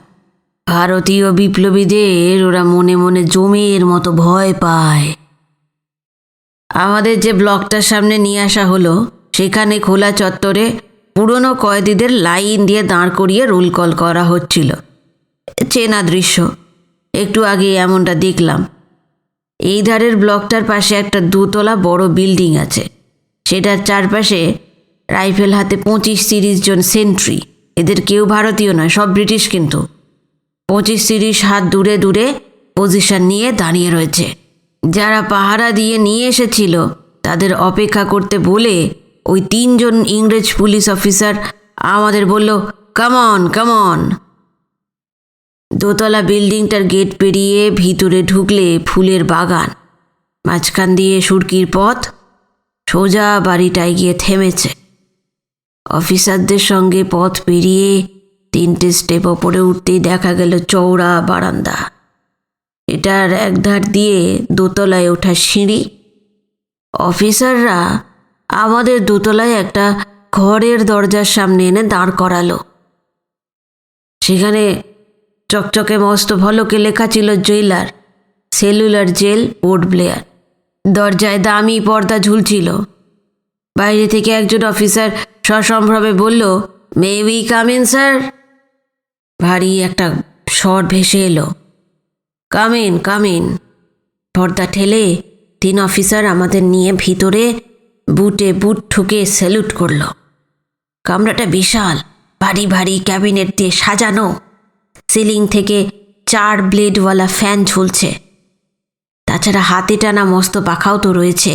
ভারতীয় বিপ্লবীদের ওরা মনে মনে জমের মতো ভয় পায়। আমাদের যে ব্লকটার সামনে নিয়ে আসা হলো, সেখানে খোলা চত্বরে পুরনো কয়েদিদের লাইন দিয়ে দাঁড় করিয়ে রোল কল করা হচ্ছিল। চেনা দৃশ্য, একটু আগে এমনটা দেখলাম। এই ধারের ব্লকটার পাশে একটা 2 তলা বড় বিল্ডিং আছে। সেটার চারপাশে রাইফেল হাতে 25-30 জন সেন্ট্রি। এদের কেউ ভারতীয় নয়, সব ব্রিটিশ, কিন্তু 25-30 হাত দূরে দূরে পজিশন নিয়ে দাঁড়িয়ে রয়েছে। যারা পাহারা দিয়ে নিয়ে এসেছিল তাদের অপেক্ষা করতে বলে ওই 3 জন ইংরেজ পুলিশ অফিসার আমাদের বলল, কামন কামন। 2 তলা বিল্ডিংটার গেট পেরিয়ে ভিতরে ঢুকলে ফুলের বাগান, মাঝখান দিয়ে সুরকির পথ, সোজা বাড়িটায় গিয়ে থেমেছে। অফিসারদের সঙ্গে পথ পেরিয়ে 3টে স্টেপ ওপরে উঠতেই দেখা গেল চওড়া বারান্দা। এটার একধার দিয়ে 2 তলায় ওঠা সিঁড়ি। অফিসাররা আমাদের 2 তলায় একটা ঘরের দরজার সামনে এনে দাঁড় করালো। সেখানে চকচকে মস্ত ফলকে লেখা ছিল জেলার, সেলুলার জেল, পোর্ট ব্লেয়ার। দরজায় দামি পর্দা ঝুলছিল। বাইরে থেকে একজন অফিসার সসম্ভ্রমে বলল, may we come in sir? ভারী একটা স্বর ভেসে এলো, কাম ইন কাম ইন। পর্দা ঠেলে 3 অফিসার আমাদের নিয়ে ভিতরে বুটে বুট ঠুকে স্যালুট করল। কামরাটা বিশাল, ভারী ভারী ক্যাবিনেট দিয়ে সাজানো। সিলিং থেকে 4 ব্লেডওয়ালা ফ্যান ঝুলছে। তাছাড়া হাতে টানা মস্ত পাখাও তো রয়েছে।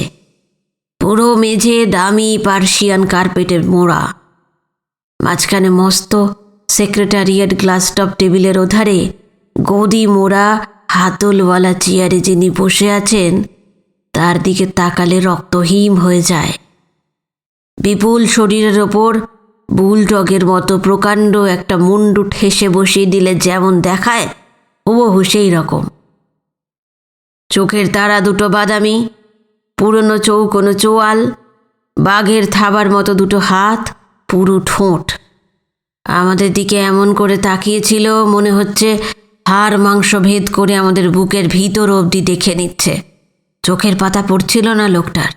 পুরো মেঝে দামি পার্সিয়ান কার্পেটের মোড়া। মাঝখানে মস্ত সেক্রেটারিয়েট গ্লাস টপ টেবিলের ওধারে গদি মোড়া হাতলওয়ালা চেয়ারে যিনি বসে আছেন, তার দিকে তাকালে রক্তহীন হয়ে যায়। বিপুল শরীরের ওপর বুলডগের মতো প্রকাণ্ড একটা মুন্ডু ঠেসে বসিয়ে দিলে যেমন দেখায়, হুবহু সেই রকম। চোখের তারা 2টো বাদামি, পুরনো চৌকোনো চোয়াল, বাঘের থাবার মতো 2টো হাত, পুরু ঠোঁট। আমাদের দিকে এমন করে তাকিয়েছিল মনে হচ্ছে হাড় মাংস ভেদ করে আমাদের বুকের ভিতর অবধি দেখে নিচ্ছে। চোখের পাতা পড়ছিল না লোকটার।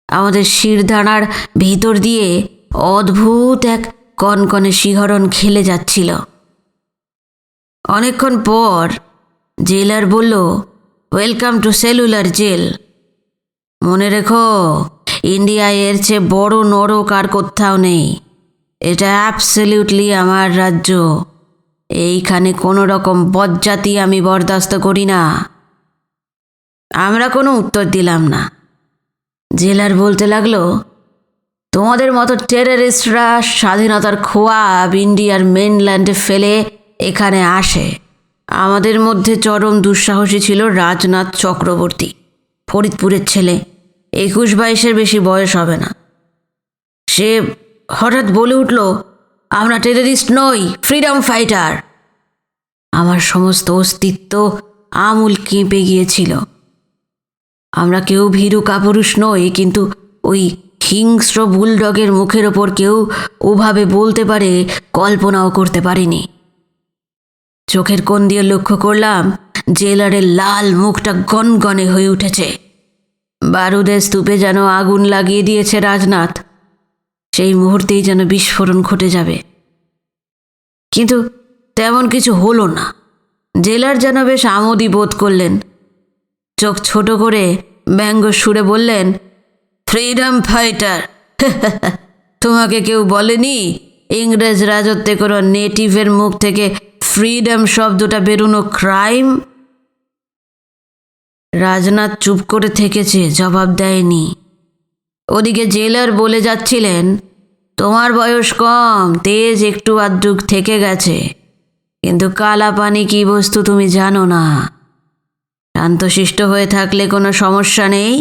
আমাদের শিরদাঁড়ার ভিতর দিয়ে অদ্ভুত এক কনকনে শিহরণ খেলে যাচ্ছিল। অনেকক্ষণ পর জেলার বলল, ওয়েলকাম টু সেলুলার জেল। মনে রেখো, ইন্ডিয়ায় এর চেয়ে বড় নরক আর কোথাও নেই। এটা অ্যাবসলিউটলি আমার রাজ্য। এইখানে কোনো রকম বজ্জাতি আমি বরদাস্ত করি না। আমরা কোনো উত্তর দিলাম না। জেলার বলতে লাগলো, তোমাদের মতো টেররিস্টরা স্বাধীনতার খোয়াব ইন্ডিয়ার মেনল্যান্ডে ফেলে এখানে আসে। আমাদের মধ্যে চরম দুঃসাহসী ছিল রাজনাথ চক্রবর্তী, ফরিদপুরের ছেলে, 21-22-এর বেশি বয়স হবে না। সে হঠাৎ বলে উঠল, আমরা টেররিস্ট নই, ফ্রিডম ফাইটার। আমার সমস্ত অস্তিত্ব আমূল কেঁপে গিয়েছিল। আমরা কেউ ভীরু কাপুরুষ নই, কিন্তু ওই হিংস্র বুলডগের মুখের ওপর কেউ ওভাবে বলতে পারে কল্পনাও করতে পারিনি। চোখের কোণ দিয়ে লক্ষ্য করলাম জেলারের লাল মুখটা গনগনে হয়ে উঠেছে। বারুদের স্তূপে যেন আগুন লাগিয়ে দিয়েছে রাজনাথ। সেই মুহূর্তেই যেন বিস্ফোরণ ঘটে যাবে, কিন্তু তেমন কিছু হলো না। জেলার যেন বেশ আমোদই বোধ করলেন। চোখ ছোট করে ব্যঙ্গ সুরে বললেন, ফ্রিডম ফাইটার, তোমাকে কেউ বলেনি ইংরেজ রাজত্বে কোনো নেটিভের মুখ থেকে ফ্রিডম শব্দটা বেরোনো ক্রাইম? রাজনাথ চুপ করে থেকেছে, জবাব দেয়নি। ওদিকে জেলার বলে যাচ্ছিলেন, তোমার বয়স কম, তেজ একটু আধটুক থেকে গেছে, কিন্তু কালা পানি কি বস্তু তুমি জানো না। শান্তশিষ্ট হয়ে থাকলে কোনো সমস্যা নেই,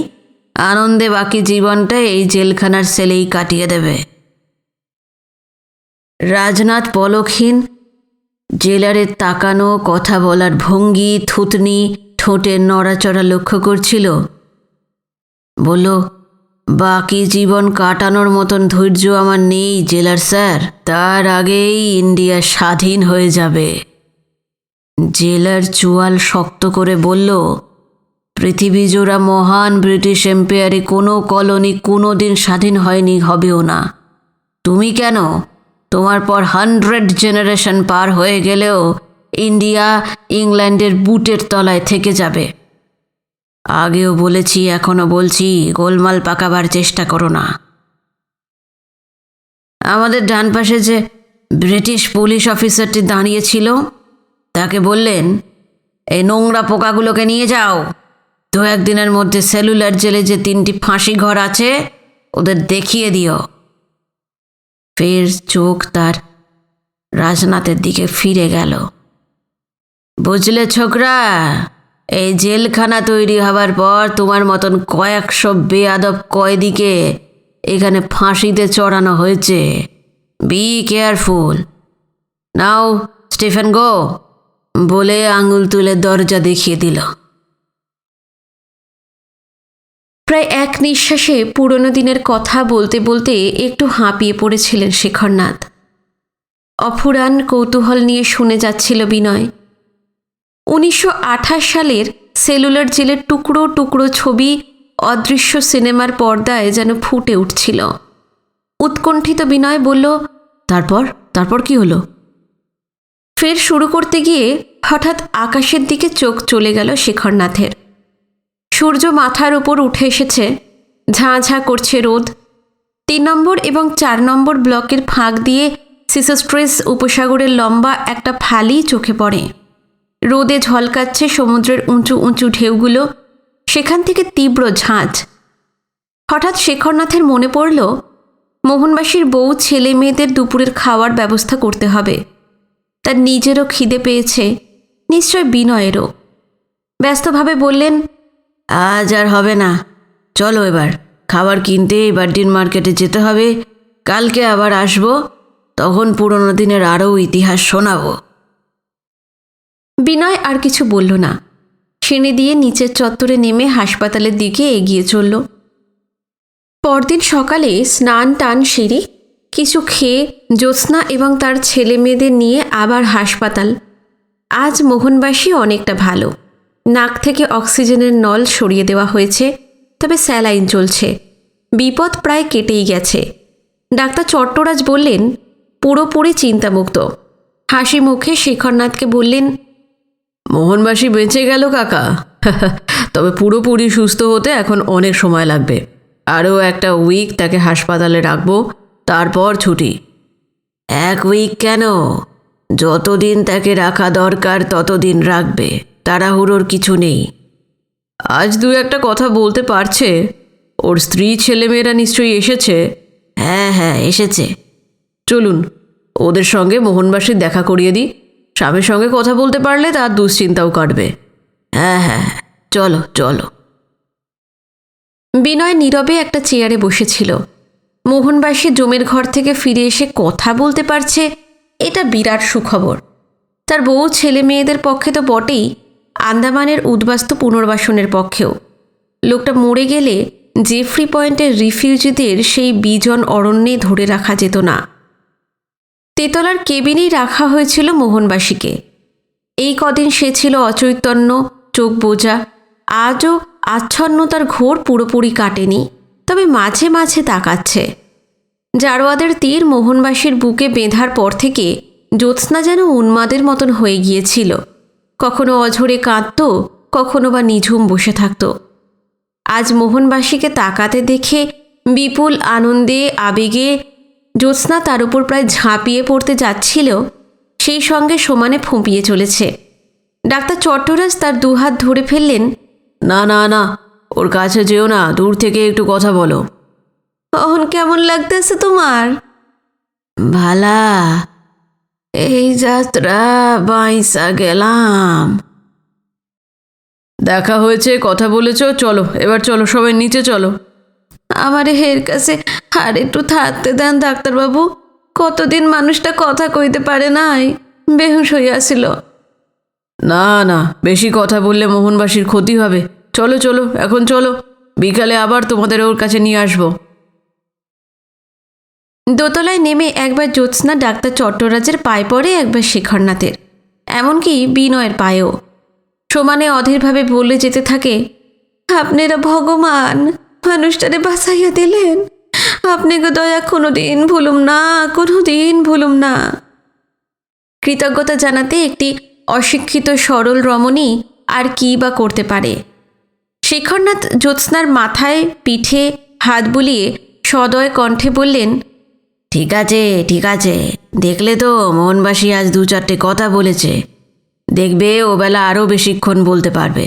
আনন্দে বাকি জীবনটা এই জেলখানার সেলেই কাটিয়ে দেবে। রাজনাথ পলকহীন জেলারের তাকানো, কথা বলার ভঙ্গি, থুতনি, ঠোঁটের নড়াচড়া লক্ষ্য করছিল। বলল, বাকি জীবন কাটানোর মতন ধৈর্য আমার নেই জেলার স্যার, তার আগেই ইন্ডিয়া স্বাধীন হয়ে যাবে। জেলার চোয়াল শক্ত করে বলল, পৃথিবী জোড়া মহান ব্রিটিশ এম্পায়ারে কোনো কলোনি কোনো দিন স্বাধীন হয়নি, হবেও না। তুমি কেন, তোমার পর 100 জেনারেশন পার হয়ে গেলেও ইন্ডিয়া ইংল্যান্ডের বুটের তলায় থেকে যাবে। আগেও বলেছি, এখনো বলছি, গোলমাল পাকাবার চেষ্টা করো না। আমাদের ডান পাশে যে ব্রিটিশ পুলিশ অফিসারটি দাঁড়িয়েছিল, তাকে বললেন, এই নোংরা পোকাগুলোকে নিয়ে যাও। 2-1 দিনের মধ্যে সেলুলার জেলে যে 3টি ফাঁসি ঘর আছে, ওদের দেখিয়ে দিও। ফের চোখ তার রাজনাথের দিকে ফিরে গেল। বুঝলে ছোকরা, এই জেলখানা তৈরি হবার পর তোমার মতন কয়েকশো বেয়াদব কয়েদিকে এখানে ফাঁসিতে চড়ানো হয়েছে। Be careful. নাও স্টিফেন, গো, বলে আঙুল তুলে দরজা দেখিয়ে দিল। প্রায় এক নিঃশ্বাসে পুরনো দিনের কথা বলতে বলতে একটু হাঁপিয়ে পড়েছিলেন শেখরনাথ। অফুরান কৌতূহল নিয়ে শুনে যাচ্ছিল বিনয়। 1928 সালের সেলুলার জেলের টুকরো টুকরো ছবি অদৃশ্য সিনেমার পর্দায় যেন ফুটে উঠছিল। উৎকণ্ঠিত বিনয় বলল, তারপর তারপর কি হলো? ফের শুরু করতে গিয়ে হঠাৎ আকাশের দিকে চোখ চলে গেল শেখরনাথের। সূর্য মাথার উপর উঠে এসেছে, ঝাঁ ঝাঁ করছে রোদ। 3 নম্বর এবং 4 নম্বর ব্লকের ফাঁক দিয়ে সিসোস্ট্রেস উপসাগরের লম্বা একটা ফালি চোখে পড়ে। রোদে ঝলকাচ্ছে সমুদ্রের উঁচু উঁচু ঢেউগুলো, সেখান থেকে তীব্র ঝাঁঝ। হঠাৎ শেখরনাথের মনে পড়ল, মোহনবাসীর বউ ছেলে মেয়েদের দুপুরের খাওয়ার ব্যবস্থা করতে হবে। তার নিজেরও খিদে পেয়েছে, নিশ্চয় বিনয়েরও। ব্যস্তভাবে বললেন, আজ আর হবে না, চলো এবার খাবার কিনতে বার্ডিন মার্কেটে যেতে হবে। কালকে আবার আসবো, তখন পুরনো দিনের আরও ইতিহাস শোনাবো। বিনয় আর কিছু বলল না। সিঁড়ি দিয়ে নিচের চত্বরে নেমে হাসপাতালের দিকে এগিয়ে চলল। পরদিন সকালে স্নান টান সেরে কিছু খেয়ে জ্যোৎস্না এবং তার ছেলে মেয়েদের নিয়ে আবার হাসপাতাল। আজ মোহনবাসী অনেকটা ভালো। নাক থেকে অক্সিজেনের নল সরিয়ে দেওয়া হয়েছে, তবে স্যালাইন চলছে। বিপদ প্রায় কেটেই গেছে। ডাক্তার চট্টরাজ বললেন, পুরোপুরি চিন্তামুক্ত। হাসি মুখে শেখরনাথকে বললেন, মোহনবাসী বেঁচে গেল কাকা, তবে পুরোপুরি সুস্থ হতে এখন অনেক সময় লাগবে। আরও একটা উইক তাকে হাসপাতালে রাখবো, তারপর ছুটি। 1 উইক কেন, যতদিন তাকে রাখা দরকার ততদিন রাখবে, তাড়াহুড়োর কিছু নেই। আজ দু একটা কথা বলতে পারছে? ওর স্ত্রী ছেলেমেয়েরা নিশ্চয়ই এসেছে? হ্যাঁ হ্যাঁ এসেছে। চলুন ওদের সঙ্গে মোহনবাসীর দেখা করিয়ে দিই। স্বামীর সঙ্গে কথা বলতে পারলে তার দুশ্চিন্তাও কাটবে। হ্যাঁ হ্যাঁ চলো চলো। বিনয় নীরবে একটা চেয়ারে বসেছিল। মোহনবাসী জমের ঘর থেকে ফিরে এসে কথা বলতে পারছে, এটা বিরাট সুখবর। তার বউ ছেলে মেয়েদের পক্ষে তো বটেই, আন্দামানের উদ্বাস্তু পুনর্বাসনের পক্ষেও। লোকটা মরে গেলে জেফ্রি পয়েন্টের রিফিউজিদের সেই বিজন অরণ্যে ধরে রাখা যেত না। তেতলার কেবিনেই রাখা হয়েছিল মোহনবাসীকে। এই কদিন সে ছিল অচৈতন্য, চোখ বোঝা। আজও আচ্ছন্নতার ঘোর পুরোপুরি কাটেনি, তবে মাঝে মাঝে তাকাচ্ছে। জারোয়াদের তীর মোহনবাসীর বুকে বেঁধার পর থেকে জ্যোৎস্না যেন উন্মাদের মতন হয়ে গিয়েছিল। কখনো অঝরে কাঁদত, কখনো বা নিঝুম বসে থাকত। আজ মোহনবাসীকে তাকাতে দেখে বিপুল আনন্দে আবেগে জ্যোৎস্না তার উপর প্রায় ঝাঁপিয়ে পড়তে যাচ্ছিল, সেই সঙ্গে সমানে ফুঁপিয়ে চলেছে। ডাক্তার চট্টরাজ তার দুহাত ধরে ফেললেন। না না না, ওর কাছে যেও না, দূর থেকে একটু কথা বলো। এখন কেমন লাগতেছে তোমার? ভালা, এই যাত্রা বাইসা গেলাম। দেখা হয়েছে, কথা বলেছ, চলো এবার চলো, সবাই নিচে চলো। আমার হের কাছে আর একটু থাকতে দেন ডাক্তারবাবু। কতদিন মানুষটা কথা কইতে পারে নাই, বেহুশ হইয়াছিল। না না, বেশি কথা বললে মোহনবাসীর ক্ষতি হবে। চলো চলো, এখন চলো, বিকালে আবার তোমাদের ওর কাছে নিয়ে আসবো। দোতলায় নেমে একবার জ্যোৎস্না ডাক্তার চট্টরাজের পায়ে পড়ে, একবার শেখরনাথের, এমনকি বিনয়ের পায়েও। সমানে অধীরভাবে বলে যেতে থাকে, আপনারা ভগবান, মানুষটারে বাঁচাইয়া দিলেন। আপনাকে দয়া কোনোদিন ভুলুম না, কোনোদিন ভুলুম না। কৃতজ্ঞতা জানাতে একটি অশিক্ষিত সরল রমণী আর কি বা করতে পারে। শেখরনাথ জ্যোৎস্নার মাথায় পিঠে হাত বুলিয়ে সদয় কণ্ঠে বললেন, ঠিক আছে ঠিক আছে, দেখলে তো মোহনবাসী আজ দু চারটে কথা বলেছে। দেখবে ও বেলা আরও বেশিক্ষণ বলতে পারবে।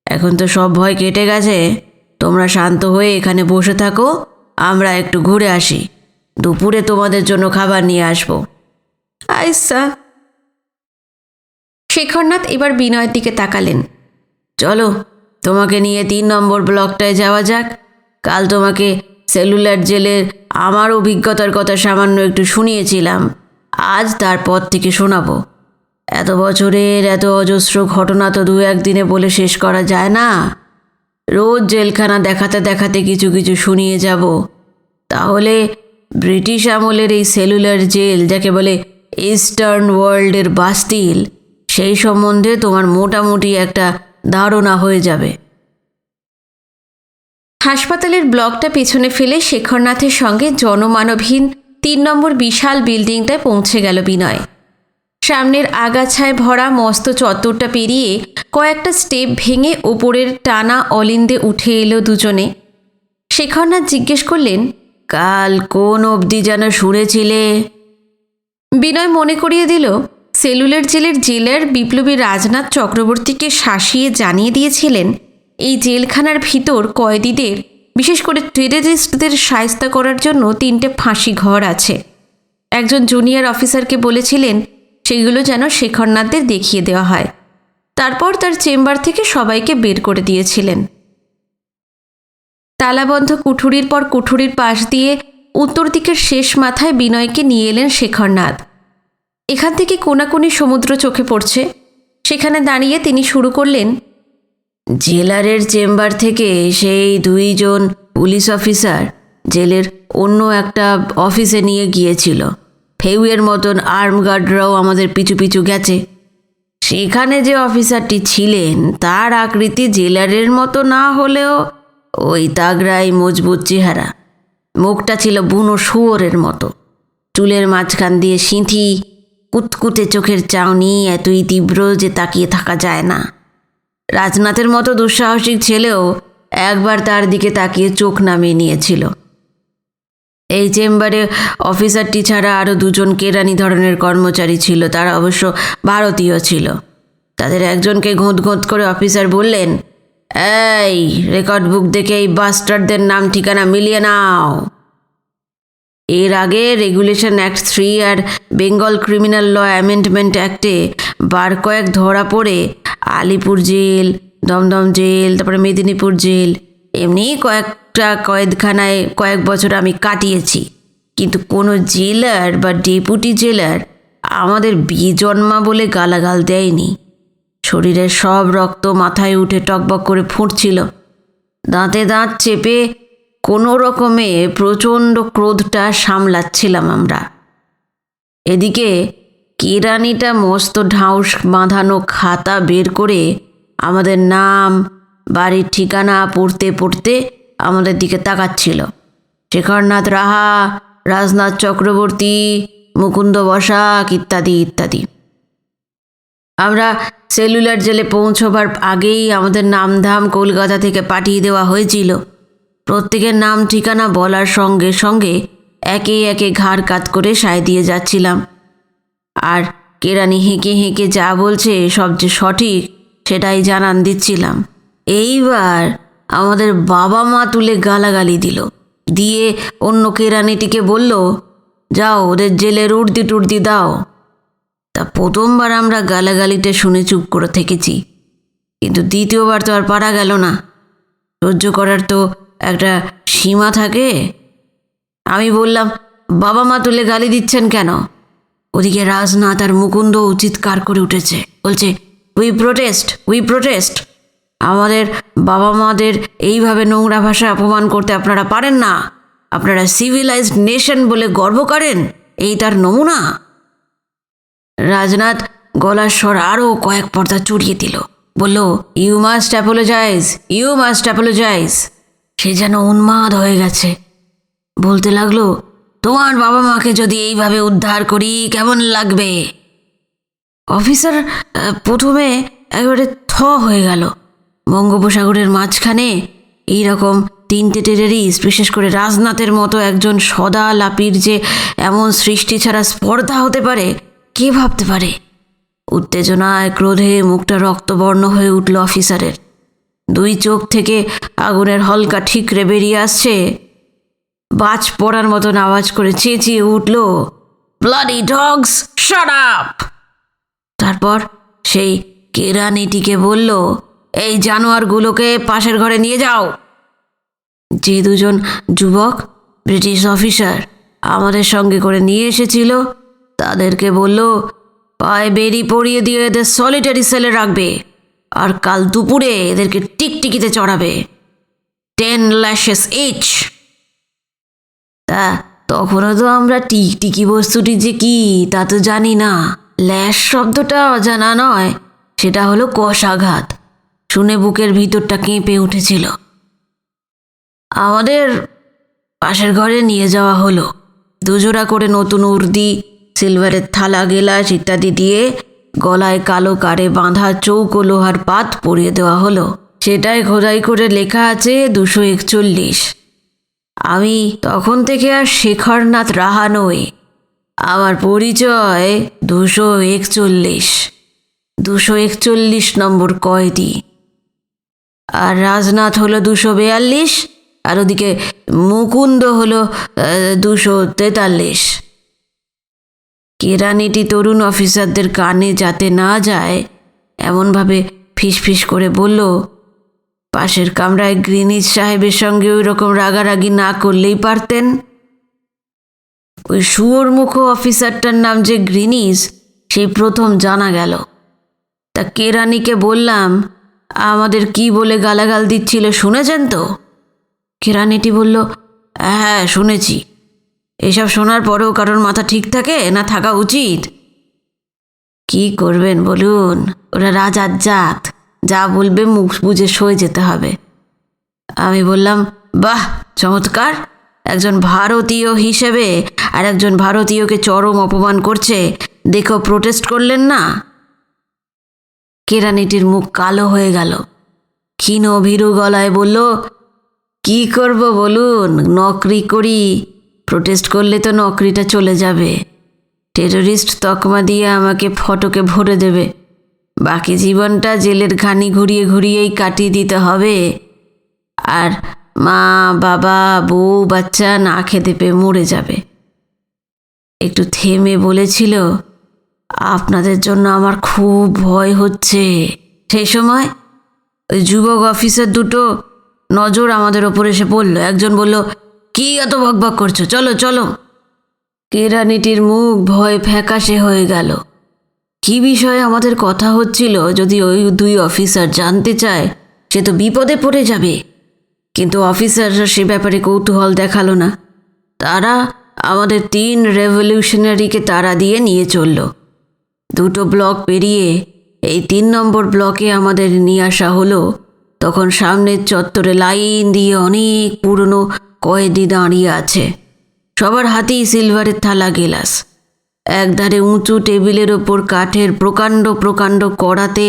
এখন তো সব ভয় কেটে গেছে। তোমরা শান্ত হয়ে এখানে বসে থাকো, আমরা একটু ঘুরে আসি। দুপুরে তোমাদের জন্য খাবার নিয়ে আসবো। আইসা। শেখরনাথ এবার বিনয়ের দিকে তাকালেন। চলো, তোমাকে নিয়ে 3 নম্বর ব্লকটায় যাওয়া যাক। কাল তোমাকে সেলুলার জেলের আমার অভিজ্ঞতার কথা সামান্য একটু শুনিয়েছিলাম, আজ তারপর থেকে শোনাবো। এত বছরের এত অজস্র ঘটনা তো 2-1 দিনে বলে শেষ করা যায় না। রোজ জেলখানা দেখাতে দেখাতে কিছু কিছু শুনিয়ে যাব। তাহলে ব্রিটিশ আমলের এই সেলুলার জেল, যাকে বলে ইস্টার্ন ওয়ার্ল্ডের বাস্তিল, সেই সম্বন্ধে তোমার মোটামুটি একটা ধারণা হয়ে যাবে। হাসপাতালের ব্লকটা পেছনে ফেলে শেখরনাথের সঙ্গে জনমানবহীন 3 নম্বর বিশাল বিল্ডিংটায় পৌঁছে গেল বিনয়। সামনের আগাছায় ভরা মস্ত চত্বরটা পেরিয়ে কয়েকটা স্টেপ ভেঙে ওপরের টানা অলিন্দে উঠে এলো দুজনে। শেখরনাথ জিজ্ঞেস করলেন, কাল কোন অবধি যেন শুনেছিলে? বিনয় মনে করিয়ে দিল, সেলুলার জেলের জেলার বিপ্লবী রাজনাথ চক্রবর্তীকে শাসিয়ে জানিয়ে দিয়েছিলেন এই জেলখানার ভিতর কয়েদিদের, বিশেষ করে টেররিস্টদের শায়েস্তা করার জন্য 3টে ফাঁসি ঘর আছে। একজন জুনিয়র অফিসারকে বলেছিলেন সেগুলো যেন শেখরনাথদের দেখিয়ে দেওয়া হয়। তারপর তার চেম্বার থেকে সবাইকে বের করে দিয়েছিলেন। তালাবন্ধ কুঠুরির পর কুঠুরির পাশ দিয়ে উত্তর দিকের শেষ মাথায় বিনয়কে নিয়ে এলেন শেখরনাথ। এখান থেকে কোনাকুনি সমুদ্র চোখে পড়ছে। সেখানে দাঁড়িয়ে তিনি শুরু করলেন, জেলারের চেম্বার থেকে সেই 2 জন পুলিশ অফিসার জেলের অন্য একটা অফিসে নিয়ে গিয়েছিল। ফেউয়ের মতন আর্মগার্ডরাও আমাদের পিছু পিছু গেছে। সেখানে যে অফিসারটি ছিলেন তার আকৃতি জেলারের মতো না হলেও ওই তাগড়াই মজবুত চেহারা। মুখটা ছিল বুনো শুয়োরের মতো, চুলের মাঝখান দিয়ে সিঁথি, কুতকুতে চোখের চাউনি এতই তীব্র যে তাকিয়ে থাকা যায় না। রাজনাথের মতো দুঃসাহসিক ছেলেও একবার তার দিকে তাকিয়ে চোখ নামিয়ে নিয়েছিল। এই চেম্বারে অফিসারটি ছাড়া আরও দুজন কেরানি ধরনের কর্মচারী ছিল, তারা অবশ্য ভারতীয় ছিল। তাদের একজনকে ঘোঁত ঘোঁত করে অফিসার বললেন, এই রেকর্ড বুক দেখে এই বাস্টারদের নাম ঠিকানা মিলিয়ে নাও। এর আগে রেগুলেশন অ্যাক্ট 3 আর বেঙ্গল ক্রিমিনাল ল অ্যামেন্ডমেন্ট অ্যাক্টে বার কয়েক ধরা পড়ে আলিপুর জেল, দমদম জেল, তারপরে মেদিনীপুর জেল, এমনি কয়েকটা কয়েদখানায় কয়েক বছর আমি কাটিয়েছি। কিন্তু কোনো জেলার বা ডেপুটি জেলার আমাদের বিজন্মা বলে গালাগাল দেয়নি। শরীরের সব রক্ত মাথায় উঠে টকবক করে ফুটছিল। দাঁতে দাঁত চেপে কোনো রকমে প্রচণ্ড ক্রোধটা সামলাচ্ছিলাম আমরা। এদিকে কেরানিটা মস্ত ঢাউস বাঁধানো খাতা বের করে আমাদের নাম, বাড়ির ঠিকানা পড়তে পড়তে আমাদের দিকে তাকাচ্ছিল। শেখরনাথ রাহা, রাজনাথ চক্রবর্তী, মুকুন্দ বসাক ইত্যাদি ইত্যাদি। আমরা সেলুলার জেলে পৌঁছবার আগেই আমাদের নামধাম কলকাতা থেকে পাঠিয়ে দেওয়া হয়েছিল। প্রত্যেকের নাম ঠিকানা বলার সঙ্গে সঙ্গে একে একে ঘাড় কাত করে সায় দিয়ে যাচ্ছিলাম। আর কেরানি হেঁকে হেঁকে যা বলছে সব যে সঠিক সেটাই জানান দিচ্ছিলাম। এইবার আমাদের বাবা মা তুলে গালাগালি দিল, দিয়ে অন্য কেরানিটিকে বলল, যাও ওদের জেলের উর্দি টুর্দি দাও। তা প্রথমবার আমরা গালাগালিটা শুনে চুপ করে থেকেছি, কিন্তু দ্বিতীয়বার তো আর পারা গেল না। সহ্য করার তো একটা সীমা থাকে। আমি বললাম, বাবা মা তুলে গালি দিচ্ছেন কেন? ওদিকে রাজনাথ আর মুকুন্দ চিৎকার করে উঠেছে, বলছে, উই প্রোটেস্ট, উই প্রোটেস্ট। আমাদের বাবা মাদের এইভাবে নোংরা ভাষায় অপমান করতে আপনারা পারেন না। আপনারা সিভিলাইজড নেশন বলে গর্ব করেন, এই তার নমুনা। রাজনাথ গলার স্বর আরও কয়েক পর্দা চড়িয়ে দিল, বলল, you must apologise, you must apologise. সে যেন উন্মাদ হয়ে গেছে। বলতে লাগলো, তোমার বাবা মাকে যদি এইভাবে উদ্ধার করি কেমন লাগবে? অফিসার প্রথমে একেবারে থ হয়ে গেল। বঙ্গোপসাগরের মাঝখানে এইরকম তিনটে টেররিস্ট, বিশেষ করে রাজনাথের মতো একজন সদা লাপির যে এমন সৃষ্টি ছাড়া স্পর্ধা হতে পারে, কে ভাবতে পারে? উত্তেজনায় ক্রোধে মুখটা রক্তবর্ণ হয়ে উঠল অফিসারের। দুই চোখ থেকে আগুনের হলকা ঠিকরে বেরিয়ে আসছে। বাজ পড়ার মতন আওয়াজ করে চেঁচিয়ে উঠল, ব্লাডি ডগস, শাট আপ! তারপর সেই কেরানিটিকে বলল, এই জানোয়ারগুলোকে পাশের ঘরে নিয়ে যাও। যে দুজন যুবক ব্রিটিশ অফিসার আমাদের সঙ্গে করে নিয়ে এসেছিল তাদেরকে বলল, পায়ে বেরি পরিয়ে দিয়ে এদের সলিটারি সেলে রাখবে, আর কাল দুপুরে এদেরকে টিকটিকিতে চড়াবে, 10 lashes each। তা তখনও তো আমরা টিকটিকি বস্তুটি যে কি তা তো জানি না। ল্যাশ শব্দটা অজানা নয়, সেটা হলো কষাঘাত। শুনে বুকের ভিতরটা কেঁপে উঠেছিল। আমাদের পাশের ঘরে নিয়ে যাওয়া হলো। দুজোড়া করে নতুন উর্দি, সিলভারের থালা গেলাস ইত্যাদি দিয়ে গলায় কালো কারে বাঁধা চৌকো লোহার পাত পরিয়ে দেওয়া হলো। সেটায় খোদাই করে লেখা আছে 241। আমি তখন থেকে আর শেখরনাথ রাহা নই, আমার পরিচয় 241, 241 নম্বর কয়েদি। আর রাজনাথ হলো 242, আর ওদিকে মুকুন্দ হলো 243। কেরানিটি তরুণ অফিসারদের কানে যাতে না যায় এমনভাবে ফিসফিস করে বলল, পাশের কামরায় গ্রিনিজ সাহেবের সঙ্গে ওই রকম রাগারাগি না করলেই পারতেন। ওই শুয়োরমুখ অফিসারটার নাম যে গ্রিনিজ, সেই প্রথম জানা গেল। তা কেরানিকে বললাম, আমাদের কি বলে গালাগাল দিচ্ছিল শুনেছেন তো? কেরানিটি বলল, হ্যাঁ শুনেছি। এসব শোনার পরেও কারোর মাথা ঠিক থাকে না থাকা উচিত? কি করবেন বলুন, ওরা রাজার জাত, যা বলবে মুখ বুঝে সয়ে যেতে হবে। আমি বললাম, বাহ চমৎকার, একজন ভারতীয় হিসেবে আর একজন ভারতীয়কে চরম অপমান করছে, দেখো প্রোটেস্ট করলেন না? কেরানিটির মুখ কালো হয়ে গেল। ক্ষীণ ভীরু গলায় বলল, কি করব বলুন, নকরি করি, প্রোটেস্ট করলে তো নকরিটা চলে যাবে। টেররিস্ট তকমা দিয়ে আমাকে ফটকে ভরে দেবে। বাকি জীবনটা জেলের ঘানি ঘুরিয়ে ঘুরিয়েই কাটিয়ে দিতে হবে। আর মা বাবা বউ বাচ্চা না খেতে পেয়ে মরে যাবে। একটু থেমে বলেছিল, আপনাদের জন্য আমার খুব ভয় হচ্ছে। সেই সময় ওই যুবক অফিসার দুটো নজর আমাদের ওপর এসে পড়ল। একজন বলল, কি এত ভকভক করছো, চলো চলো। কেরানিটির মুখ ভয় ফ্যাকাশে হয়ে গেল। কি বিষয়ে আমাদের কথা হচ্ছিল যদি ওই দুই অফিসার জানতে চায়, সে তো বিপদে পড়ে যাবে। কিন্তু অফিসাররা সে ব্যাপারে কৌতূহল দেখালো না। তারা আমাদের 3 রেভলিউশনারিকে তাড়া দিয়ে নিয়ে চলল। 2 ব্লক পেরিয়ে এই 3 নম্বর ব্লকে আমাদের নিয়ে আসা হলো। তখন সামনের চত্বরে লাইন দিয়ে অনেক পুরনো কয়েদি দাঁড়িয়ে আছে। সবার হাতেই সিলভারের থালা গেলাস। একধারে উঁচু টেবিলের ওপর কাঠের প্রকাণ্ড প্রকাণ্ড কড়াতে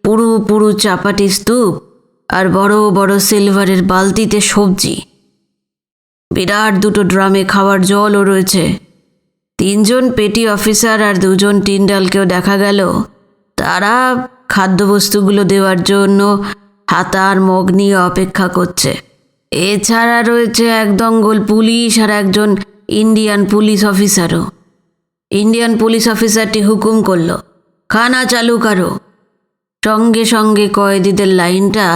পুরু পুরু চাপাটি স্তূপ, আর বড় বড় সিলভারের বালতিতে সবজি। বিরাট 2 ড্রামে খাওয়ার জলও রয়েছে। 3 জন পেটি অফিসার আর 2 জন টিন্ডালকেও দেখা গেল। তারা খাদ্যবস্তুগুলো দেওয়ার জন্য হাতার মগ নিয়ে অপেক্ষা করছে। এছাড়া রয়েছে এক দঙ্গল পুলিশ আর একজন ইন্ডিয়ান পুলিশ অফিসারও। ইন্ডিয়ান পুলিশ অফিসারটি হুকুম করল, খানা চালু করো। সঙ্গে সঙ্গে কয়েদিদের লাইনটা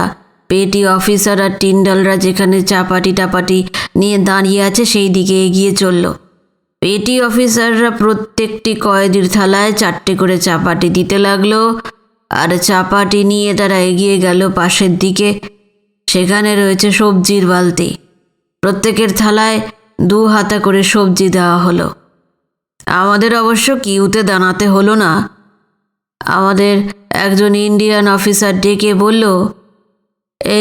পেটি অফিসার আর টিন্ডালরা যেখানে চাপাটি টাপাটি নিয়ে দাঁড়িয়ে আছে সেই দিকে এগিয়ে চলল। পেটি অফিসাররা প্রত্যেকটি কয়েদির থালায় 4টে করে চাপাটি দিতে লাগলো, আর চাপাটি নিয়ে তারা এগিয়ে গেল পাশের দিকে। সেখানে রয়েছে সবজির বালতি। প্রত্যেকের থালায় 2 হাতা করে সবজি দেওয়া হলো। আমাদের অবশ্য কিউতে দাঁড়াতে হলো না। আমাদের একজন ইন্ডিয়ান অফিসার ডেকে বলল,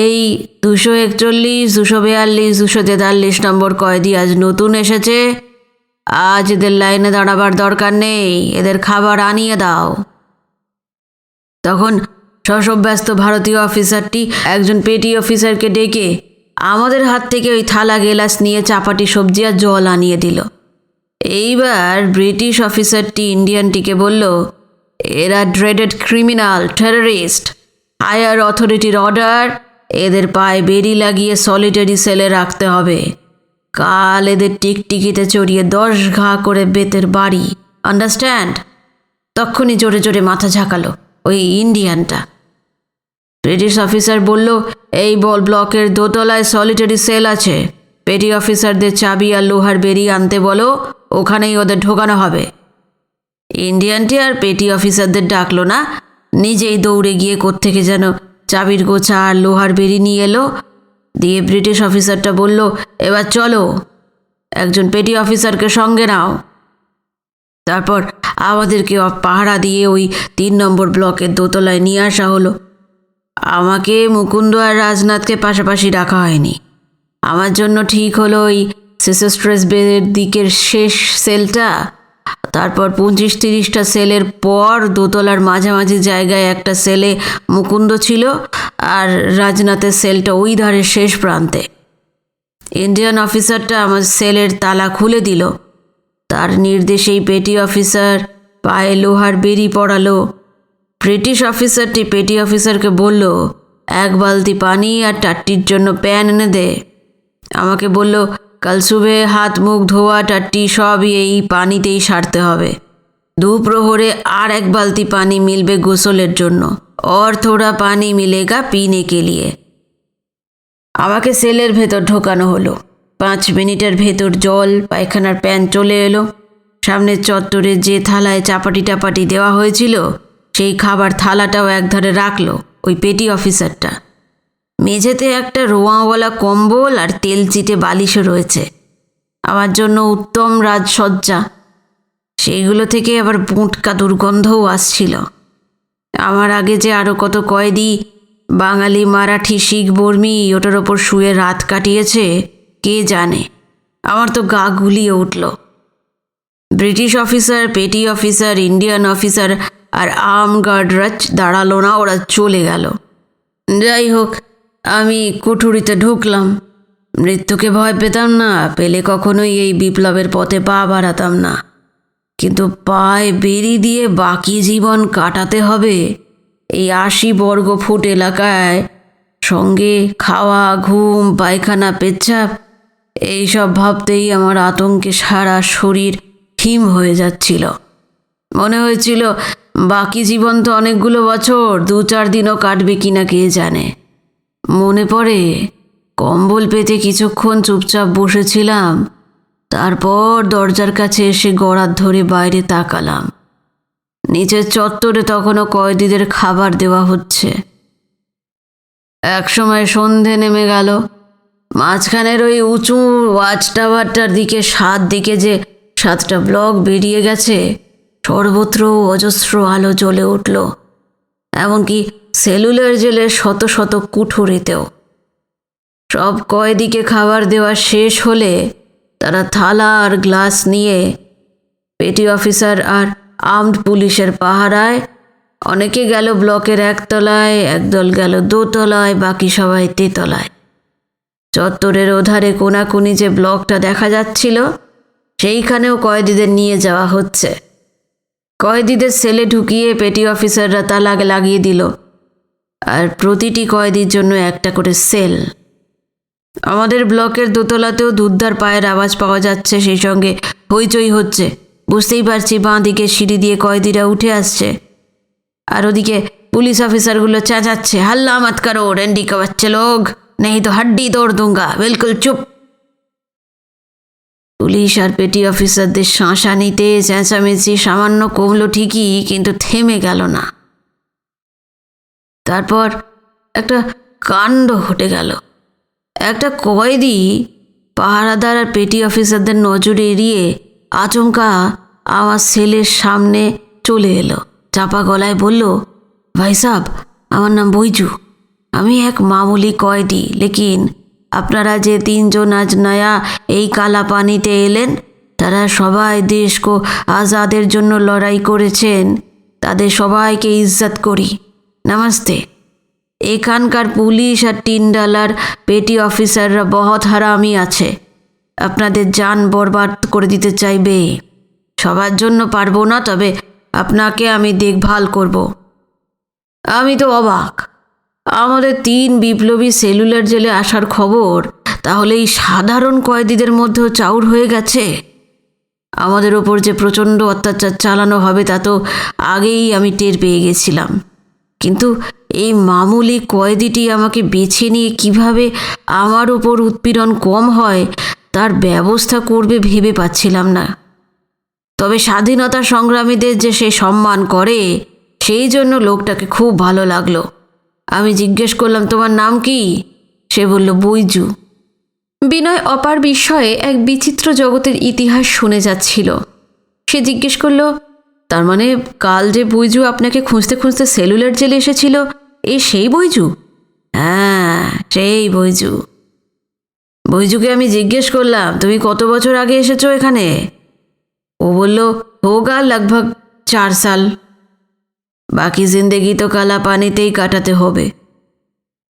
এই 241, 242, 243 নম্বর কয়েদি আজ নতুন এসেছে। আজ এদের লাইনে দাঁড়াবার দরকার নেই, এদের খাবার আনিয়ে দাও। তখন শশব্যস্ত ভারতীয় অফিসারটি একজন পেটি অফিসারকে ডেকে আমাদের হাত থেকে ওই থালা গেলাস নিয়ে চাপাটি সবজি আর জল আনিয়ে দিল। এইবার ব্রিটিশ অফিসারটি ইন্ডিয়ানটিকে বলল, এরা ড্রেডেড ক্রিমিনাল, টেররিস্ট। হায়ার অথরিটির অর্ডার, এদের পায়ে বেড়ি লাগিয়ে সলিটারি সেলে রাখতে হবে। কাল এদের টিকটিকিতে চড়িয়ে 10 ঘা করে বেতের বাড়ি, আন্ডারস্ট্যান্ড? তক্ষুনি জোরে জোরে মাথা ঝাঁকালো ওই ইন্ডিয়ানটা। ব্রিটিশ অফিসার বলল, এই ব্লকের 2 তলায় সলিটারি সেল আছে। পেটি অফিসারদের চাবি আর লোহার বেড়ি আনতে বলো, ওখানেই ওদের ঢোকানো হবে। ইন্ডিয়ানটি আর পেটি অফিসারদের ডাকলো না, নিজেই দৌড়ে গিয়ে কোত্থেকে যেন চাবির গোছা আর লোহার বেড়ি নিয়ে এলো। দিয়ে ব্রিটিশ অফিসারটা বলল, এবার চলো, একজন পেটি অফিসারকে সঙ্গে নাও। তারপর আমাদেরকে পাহারা দিয়ে ওই 3 নম্বর ব্লকের 2 তলায় নিয়ে আসা হলো। আমাকে, মুকুন্দ আর রাজনাথকে পাশাপাশি রাখা হয়নি। আমার জন্য ঠিক হলো ওই সিসেস্ট্রেস বের দিকের শেষ সেলটা। তারপর 25-30টা সেলের পর 2 তলার মাঝামাঝি জায়গায় একটা সেলে মুকুন্দ ছিল, আর রাজনাথের সেলটা ওই ধারের শেষ প্রান্তে। ইন্ডিয়ান অফিসারটা আমার সেলের তালা খুলে দিল। তার নির্দেশেই পেটি অফিসার পায়ে লোহার বেড়ি পড়ালো। ব্রিটিশ অফিসারটি পেটি অফিসারকে বলল, 1 বালতি পানি আর টাট্টির জন্য প্যান এনে দে। আমাকে বলল, কাল সুবে হাত মুখ ধোয়া টাট্টি সবই এই পানিতেই সারতে হবে। 2 প্রহরে আর 1 বালতি পানি মিলবে গোসলের জন্য, और थोड़ा पानी मिलेगा पीने के लिए। আমাকে সেলের ভেতর ঢোকানো হলো। 5 মিনিটের ভেতর জল, পায়খানার প্যান চলে এলো। সামনের চত্বরে যে থালায় চাপাটি টাপাটি দেওয়া হয়েছিল সেই খাবার থালাটাও একধারে রাখলো ওই পেটি অফিসারটা। মেঝেতে একটা রোঁয়াওয়ালা কম্বল আর তেল চিটে বালিশও রয়েছে। আমার জন্য উত্তম রাজসজ্জা। সেইগুলো থেকে আবার বোঁটকা দুর্গন্ধও আসছিল। আমার আগে যে আরও কত কয়েদি, বাঙালি, মারাঠি, শিখ, বর্মী ওটার ওপর শুয়ে রাত কাটিয়েছে কে জানে। আমার তো গা গুলিয়ে উঠল। British officer, petty officer, Indian officer আর আর্ম গার্ডরা দাঁড়ালো না, ওরা চলে গেল। যাই হোক, আমি কুঠুরিতে ঢুকলাম। মৃত্যুকে ভয় পেতাম না, পেলে কখনোই এই বিপ্লবের পথে পা বাড়াতাম না। কিন্তু পায়ে বেরি দিয়ে বাকি জীবন কাটাতে হবে এই 80 বর্গফুট এলাকায়, সঙ্গে খাওয়া, ঘুম, পায়খানা, পেচ্ছাপ, এইসব ভাবতেই আমার আতঙ্কে সারা শরীর হিম হয়ে যাচ্ছিল। মনে হয়েছিল বাকি জীবন তো অনেকগুলো বছর, 2-4 দিনও কাটবে কিনা কে জানে। মনে পড়ে কম্বল পেতে কিছুক্ষণ চুপচাপ বসেছিলাম, তারপর দরজার কাছে এসে গড়াত ধরে বাইরে তাকালাম। নিচের চত্বরে তখনও কয়েদিদের খাবার দেওয়া হচ্ছে। একসময় সন্ধে নেমে গেল। মাঝখানের ওই উঁচু ওয়াচ টাওয়ারটার দিকে 7 দিকে যে 7টা ব্লক বেরিয়ে গেছে, সর্বত্র অজস্র আলো জ্বলে উঠল, এমনকি সেলুলার জেলের শত শত কুঠুরিতেও। সব কয়েদিকে খাবার দেওয়া শেষ হলে তারা থালা আর গ্লাস নিয়ে পেটি অফিসার আর আর্মড পুলিশের পাহারায় অনেকে গেল ব্লকের 1 তলায়, একদল গেল 2 তলায়, বাকি সবাই 3 তলায়। চত্বরের ওধারে কোনাকুনি যে ব্লকটা দেখা যাচ্ছিল, সেইখানেও কয়েদিদের নিয়ে যাওয়া হচ্ছে। কয়েদিদের সেলে ঢুকিয়ে পেটি অফিসাররা তালা লাগিয়ে দিল, আর প্রতিটি কয়েদির জন্য একটা করে সেল। আমাদের ব্লকের 2 তলাতেও দুধদার পায়ের আওয়াজ পাওয়া যাচ্ছে, সেই সঙ্গে হইচই হচ্ছে। বুঝতেই পারছি বাঁ দিকে সিঁড়ি দিয়ে কয়েদিরা উঠে আসছে, আর ওদিকে পুলিশ অফিসারগুলো চেঁচাচ্ছে, হাল্লা মত করো, রেন্ডি কা বাচ্চা লোক, নেই তো হাড্ডি তোড় दूंगा, বিলকুল চুপ। পুলিশ আর পেটি অফিসারদের শাঁসানিতে চেঁচামেচি সামান্য কমলো ঠিকই, কিন্তু থেমে গেল না। তারপর একটা কাণ্ড ঘটে গেল। একটা কয়েদি পাহারাদার আর পেটি অফিসারদের নজর এড়িয়ে আচমকা আমার সেলের সামনে চলে এলো। চাপা গলায় বলল, ভাই সাব, আমার নাম বৈজু, আমি এক মামুলি কয়েদি, লেকিন আপনারা যে 3 জন আজ নয়া এই কালা পানিতে এলেন, তারা সবাই দেশ কো আজাদের জন্য লড়াই করেছেন, তাদের সবাইকে ইজ্জত করি, নমস্তে। এখানকার পুলিশ আর টিন্ডালার পেটি অফিসাররা বহুত হারামি আছে, আপনাদের জান বরবাদ করে দিতে চাইবে। সবার জন্য পারবো না, তবে আপনাকে আমি দেখভাল করব। আমি তো অবাক। আমাদের 3 বিপ্লবী সেলুলার জেলে আসার খবর তাহলে এই সাধারণ কয়েদিদের মধ্যেও চাউর হয়ে গেছে। আমাদের ওপর যে প্রচণ্ড অত্যাচার চালানো হবে তা তো আগেই আমি টের পেয়ে গেছিলাম, কিন্তু এই মামুলি কয়েদিটি আমাকে বেছে নিয়ে কিভাবে আমার ওপর উৎপীড়ন কম হয় তার ব্যবস্থা করবে ভেবে পাচ্ছিলাম না। তবে স্বাধীনতা সংগ্রামীদের যে সে সম্মান করে, সেই জন্য লোকটাকে খুব ভালো লাগলো। আমি জিজ্ঞেস করলাম, তোমার নাম কি? সে বলল, বৈজু। বিনয় অপার বিস্ময়ে এক বিচিত্র জগতের ইতিহাস শুনে যাচ্ছিল। সে জিজ্ঞেস করল, তার মানে কাল যে বৈজু আপনাকে খুঁজতে খুঁজতে সেলুলার জেলে এসেছিল, এ সেই বৈজু? হ্যাঁ, সেই বৈজু। বৈজুকে আমি জিজ্ঞেস করলাম, তুমি কত বছর আগে এসেছো এখানে? ও বলল, হোগা লগভগ 4 সাল। বাকি জিন্দেগি তো কালা পানিতেই কাটাতে হবে।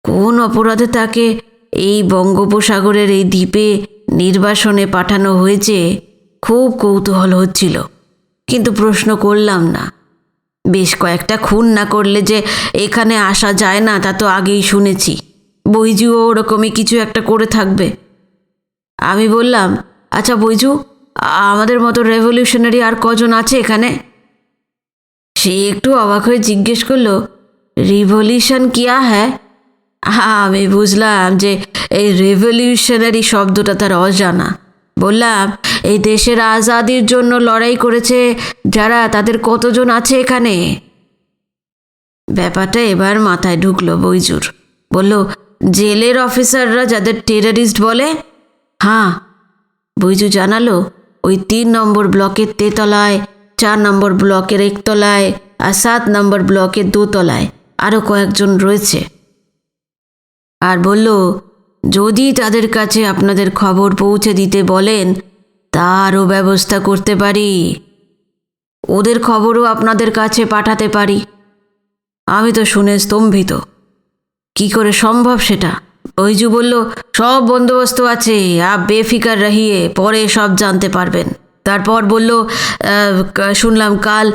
কোন অপরাধে তাকে এই বঙ্গোপসাগরের এই দ্বীপে নির্বাসনে পাঠানো হয়েছে খুব কৌতূহল হচ্ছিল, কিন্তু প্রশ্ন করলাম না। বেশ কয়েকটা খুন না করলে যে এখানে আসা যায় না তা তো আগেই শুনেছি। বৈজুও ওরকমই কিছু একটা করে থাকবে। আমি বললাম, আচ্ছা বৈজু, আমাদের মতো রেভলিউশনারি আর কজন আছে এখানে? সে একটু অবাক হয়ে জিজ্ঞেস করলো, রিভলিউশন কিয়া হ্যাঁ? আমি বুঝলাম যে এই রেভলিউশনারি শব্দটা তার অজানা। বললাম, এই দেশের আজাদির জন্য লড়াই করেছে যারা, তাদের কতজন আছে এখানে? ব্যাপারটা এবার মাথায় ঢুকলো বৈজুর। বলল, জেলের অফিসাররা যাদের টেররিস্ট বলে? হ্যাঁ, বৈজু জানালো, ওই 3 নম্বর ব্লকের 3 তলায়, 4 নম্বর ব্লকের 1 তলায় আর 7 নম্বর ব্লকের 2 তলায় আরও কয়েকজন রয়েছে। আর বলল, যদি তাদের কাছে আপনাদের খবর পৌঁছে দিতে বলেন তারও ব্যবস্থা করতে পারি, ওদের খবরও আপনাদের কাছে পাঠাতে পারি। আমি তো শুনে স্তম্ভিত। কি করে সম্ভব সেটা? বৈজু বলল, সব বন্দোবস্ত আছে, আপ বেফিকার রহিয়ে, পরে সব জানতে পারবেন। তারপর বলল, শুনলাম কাল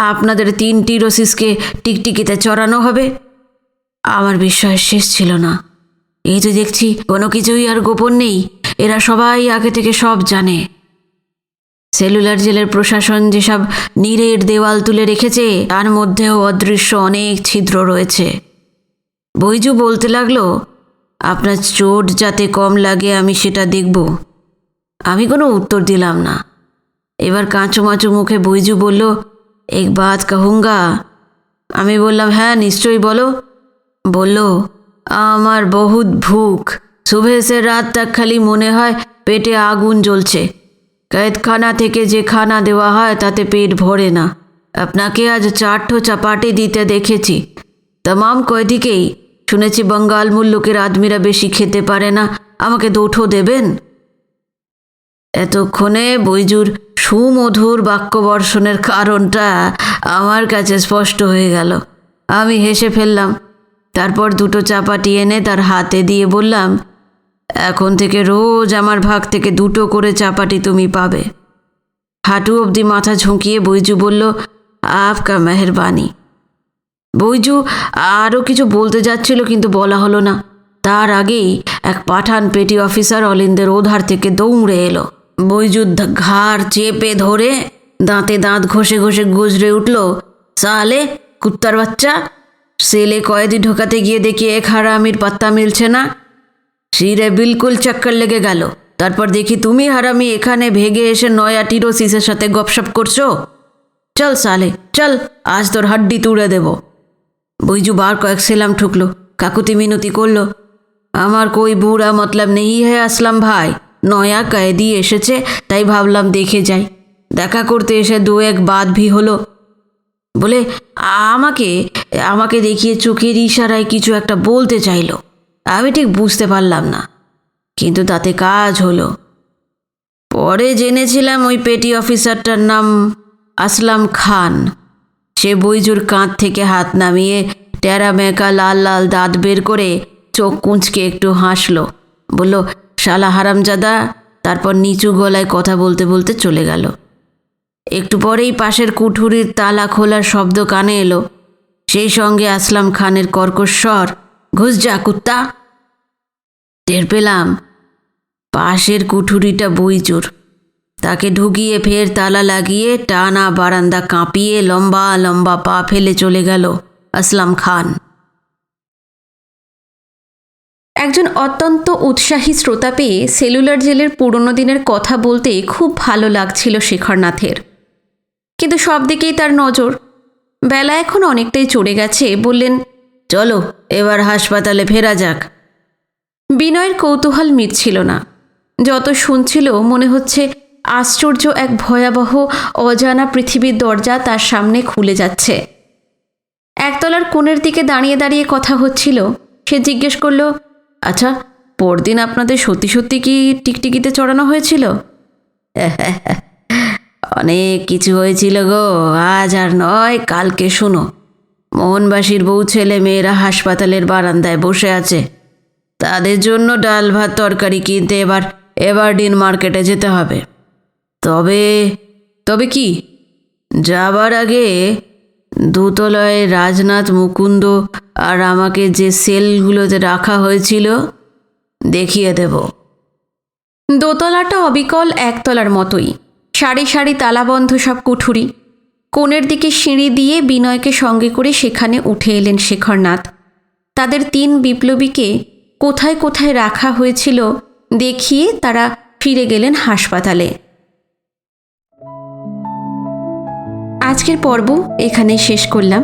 আপনাদের 3 টিরোসিসকে টিকটিকিতে চড়ানো হবে। আমার বিশ্বাস শেষ ছিল না। এই তো দেখছি কোনো কিছুই আর গোপন নেই, এরা সবাই আগে থেকে সব জানে। সেলুলার জেলের প্রশাসন যেসব নিরেট দেওয়াল তুলে রেখেছে তার মধ্যেও অদৃশ্য অনেক ছিদ্র রয়েছে। বৈজু বলতে লাগলো, আপনার চোট যাতে কম লাগে আমি সেটা দেখব। আমি কোনো উত্তর দিলাম না। এবার কাঁচুমাচু মুখে বৈজু বলল, এক বাত कहूँगा। আমি বললাম, হ্যাঁ নিশ্চয়ই বলো। বলল, আমার বহুত ভুখ, সুবহ সে রাত তক খালি মনে হয় পেটে আগুন জ্বলছে। কয়েদখানা থেকে যে খানা দেওয়া হয় তাতে পেট ভরে না। আপনাকে আজ 4 চাপাটি দিতে দেখেছি। तमाम কয়েদিকেই শুনেছি বঙ্গাল মুল্লুকের আদমিরা বেশি খেতে পারে না, আমাকে 2 দেবেন। এতক্ষণে বৈজুর সুমধুর বাক্যবর্ষণের কারণটা আমার কাছে স্পষ্ট হয়ে গেল। আমি হেসে ফেললাম। তারপর 2 চাপাটি এনে তার হাতে দিয়ে বললাম, এখন থেকে রোজ আমার ভাগ থেকে 2 করে চাপাটি তুমি পাবে। হাঁটু অবধি মাথা ঝুঁকিয়ে বৈজু বলল, আপকা মেহরবানি। বৈজু আরও কিছু বলতে যাচ্ছিল কিন্তু বলা হলো না। তার আগেই এক পাঠান পেটি অফিসার অলিন্দের ওধার থেকে দৌড়ে এলো। বৈজুর ঘাড় চেপে ধরে দাঁতে দাঁত ঘষে ঘষে গুজরে উঠল, সালে কুত্তার বাচ্চা, সেলে কয়েদি ঢোকাতে গিয়ে দেখি এক হারামির পাত্তা মিলছে না। শিরে বিলকুল চক্কর লেগে গেল। তারপর দেখি তুমি হারামি এখানে ভেগে এসে নয়া টিরোসিসের সাথে গপশপ করছো। চল সালে চল, আজ তোর হাড্ডি তুড়ে দেব। বৈজু বার কয়েক সেলাম ঠুকলো, কাকুতি মিনতি করলো। আমার কই বুড়া মতলব নেই হে আসলাম ভাই, নয়া কয়েদি এসেছে তাই ভাবলাম দেখে যাই। দেখা করতে এসে 2-1 বাদ ভি হলো। বলে আমাকে আমাকে দেখিয়ে চোখের ইশারায় কিছু একটা বলতে চাইলো। আমি ঠিক বুঝতে পারলাম না, কিন্তু তাতে কাজ হলো। পরে জেনেছিলাম ওই পেটি অফিসারটার নাম আসলাম খান। সে বৈজুর কাঁধ থেকে হাত নামিয়ে টেরা মেকা লাল লাল দাঁত বের করে চোখ কুঁচকে একটু হাসলো, বলল, শালা হারামজাদা। তারপর নিচু গলায় কথা বলতে বলতে চলে গেল। একটু পরেই পাশের কুঠুরির তালা খোলার শব্দ কানে এলো। সেই সঙ্গে আসলাম খানের কর্কশ স্বর, ঘুষ যা কুত্তা। টের পেলাম পাশের কুঠুরিটা বৈজুর। তাকে ঢুকিয়ে ফের তালা লাগিয়ে টানা বারান্দা কাঁপিয়ে লম্বা লম্বা পা ফেলে চলে গেল আসলাম খান। একজন অত্যন্ত উৎসাহী শ্রোতা পেয়ে সেলুলার জেলের পুরনো দিনের কথা বলতে খুব ভালো লাগছিল শেখরনাথের। কিন্তু সব দিকেই তার নজর। বেলা এখন অনেকটাই চড়ে গেছে। বললেন, চলো এবার হাসপাতালে ফেরা যাক। বিনয়ের কৌতূহল মিটছিল না। যত শুনছিল মনে হচ্ছে আশ্চর্য এক ভয়াবহ অজানা পৃথিবীর দরজা তার সামনে খুলে যাচ্ছে। একতলার কোণের দিকে দাঁড়িয়ে দাঁড়িয়ে কথা হচ্ছিল। সে জিজ্ঞেস করল, আচ্ছা, পরদিন আপনাদের সত্যি সত্যি কি টিকটিকিতে চড়ানো হয়েছিল? অনেক কিছু হয়েছিল গো, আজ আর নয়, কালকে শুনো। মোহনবাসীর বউ ছেলে মেয়েরা হাসপাতালের বারান্দায় বসে আছে। তাদের জন্য ডাল ভাত তরকারি কিনতে এবার এভারডিন মার্কেটে যেতে হবে। তবে কি? যাবার আগে 2 তলায় রাজনাথ, মুকুন্দ আর আমাকে যে সেলগুলোতে রাখা হয়েছিল দেখিয়ে দেব। দোতলাটা অবিকল একতলার মতোই, সারি সারি তালাবন্ধ সব কুঠুরি। কোণের দিকে সিঁড়ি দিয়ে বিনয়কে সঙ্গে করে সেখানে উঠে এলেন শেখরনাথ। তাদের 3 বিপ্লবীকে কোথায় কোথায় রাখা হয়েছিল দেখিয়ে তারা ফিরে গেলেন হাসপাতালে। আজকের পর্ব এখানেই শেষ করলাম।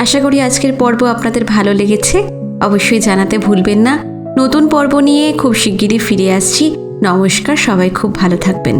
আশা করি আজকের পর্ব আপনাদের ভালো লেগেছে। অবশ্যই জানাতে ভুলবেন না। নতুন পর্ব নিয়ে খুব শিগগিরই ফিরে আসছি। নমস্কার, সবাই খুব ভালো থাকবেন।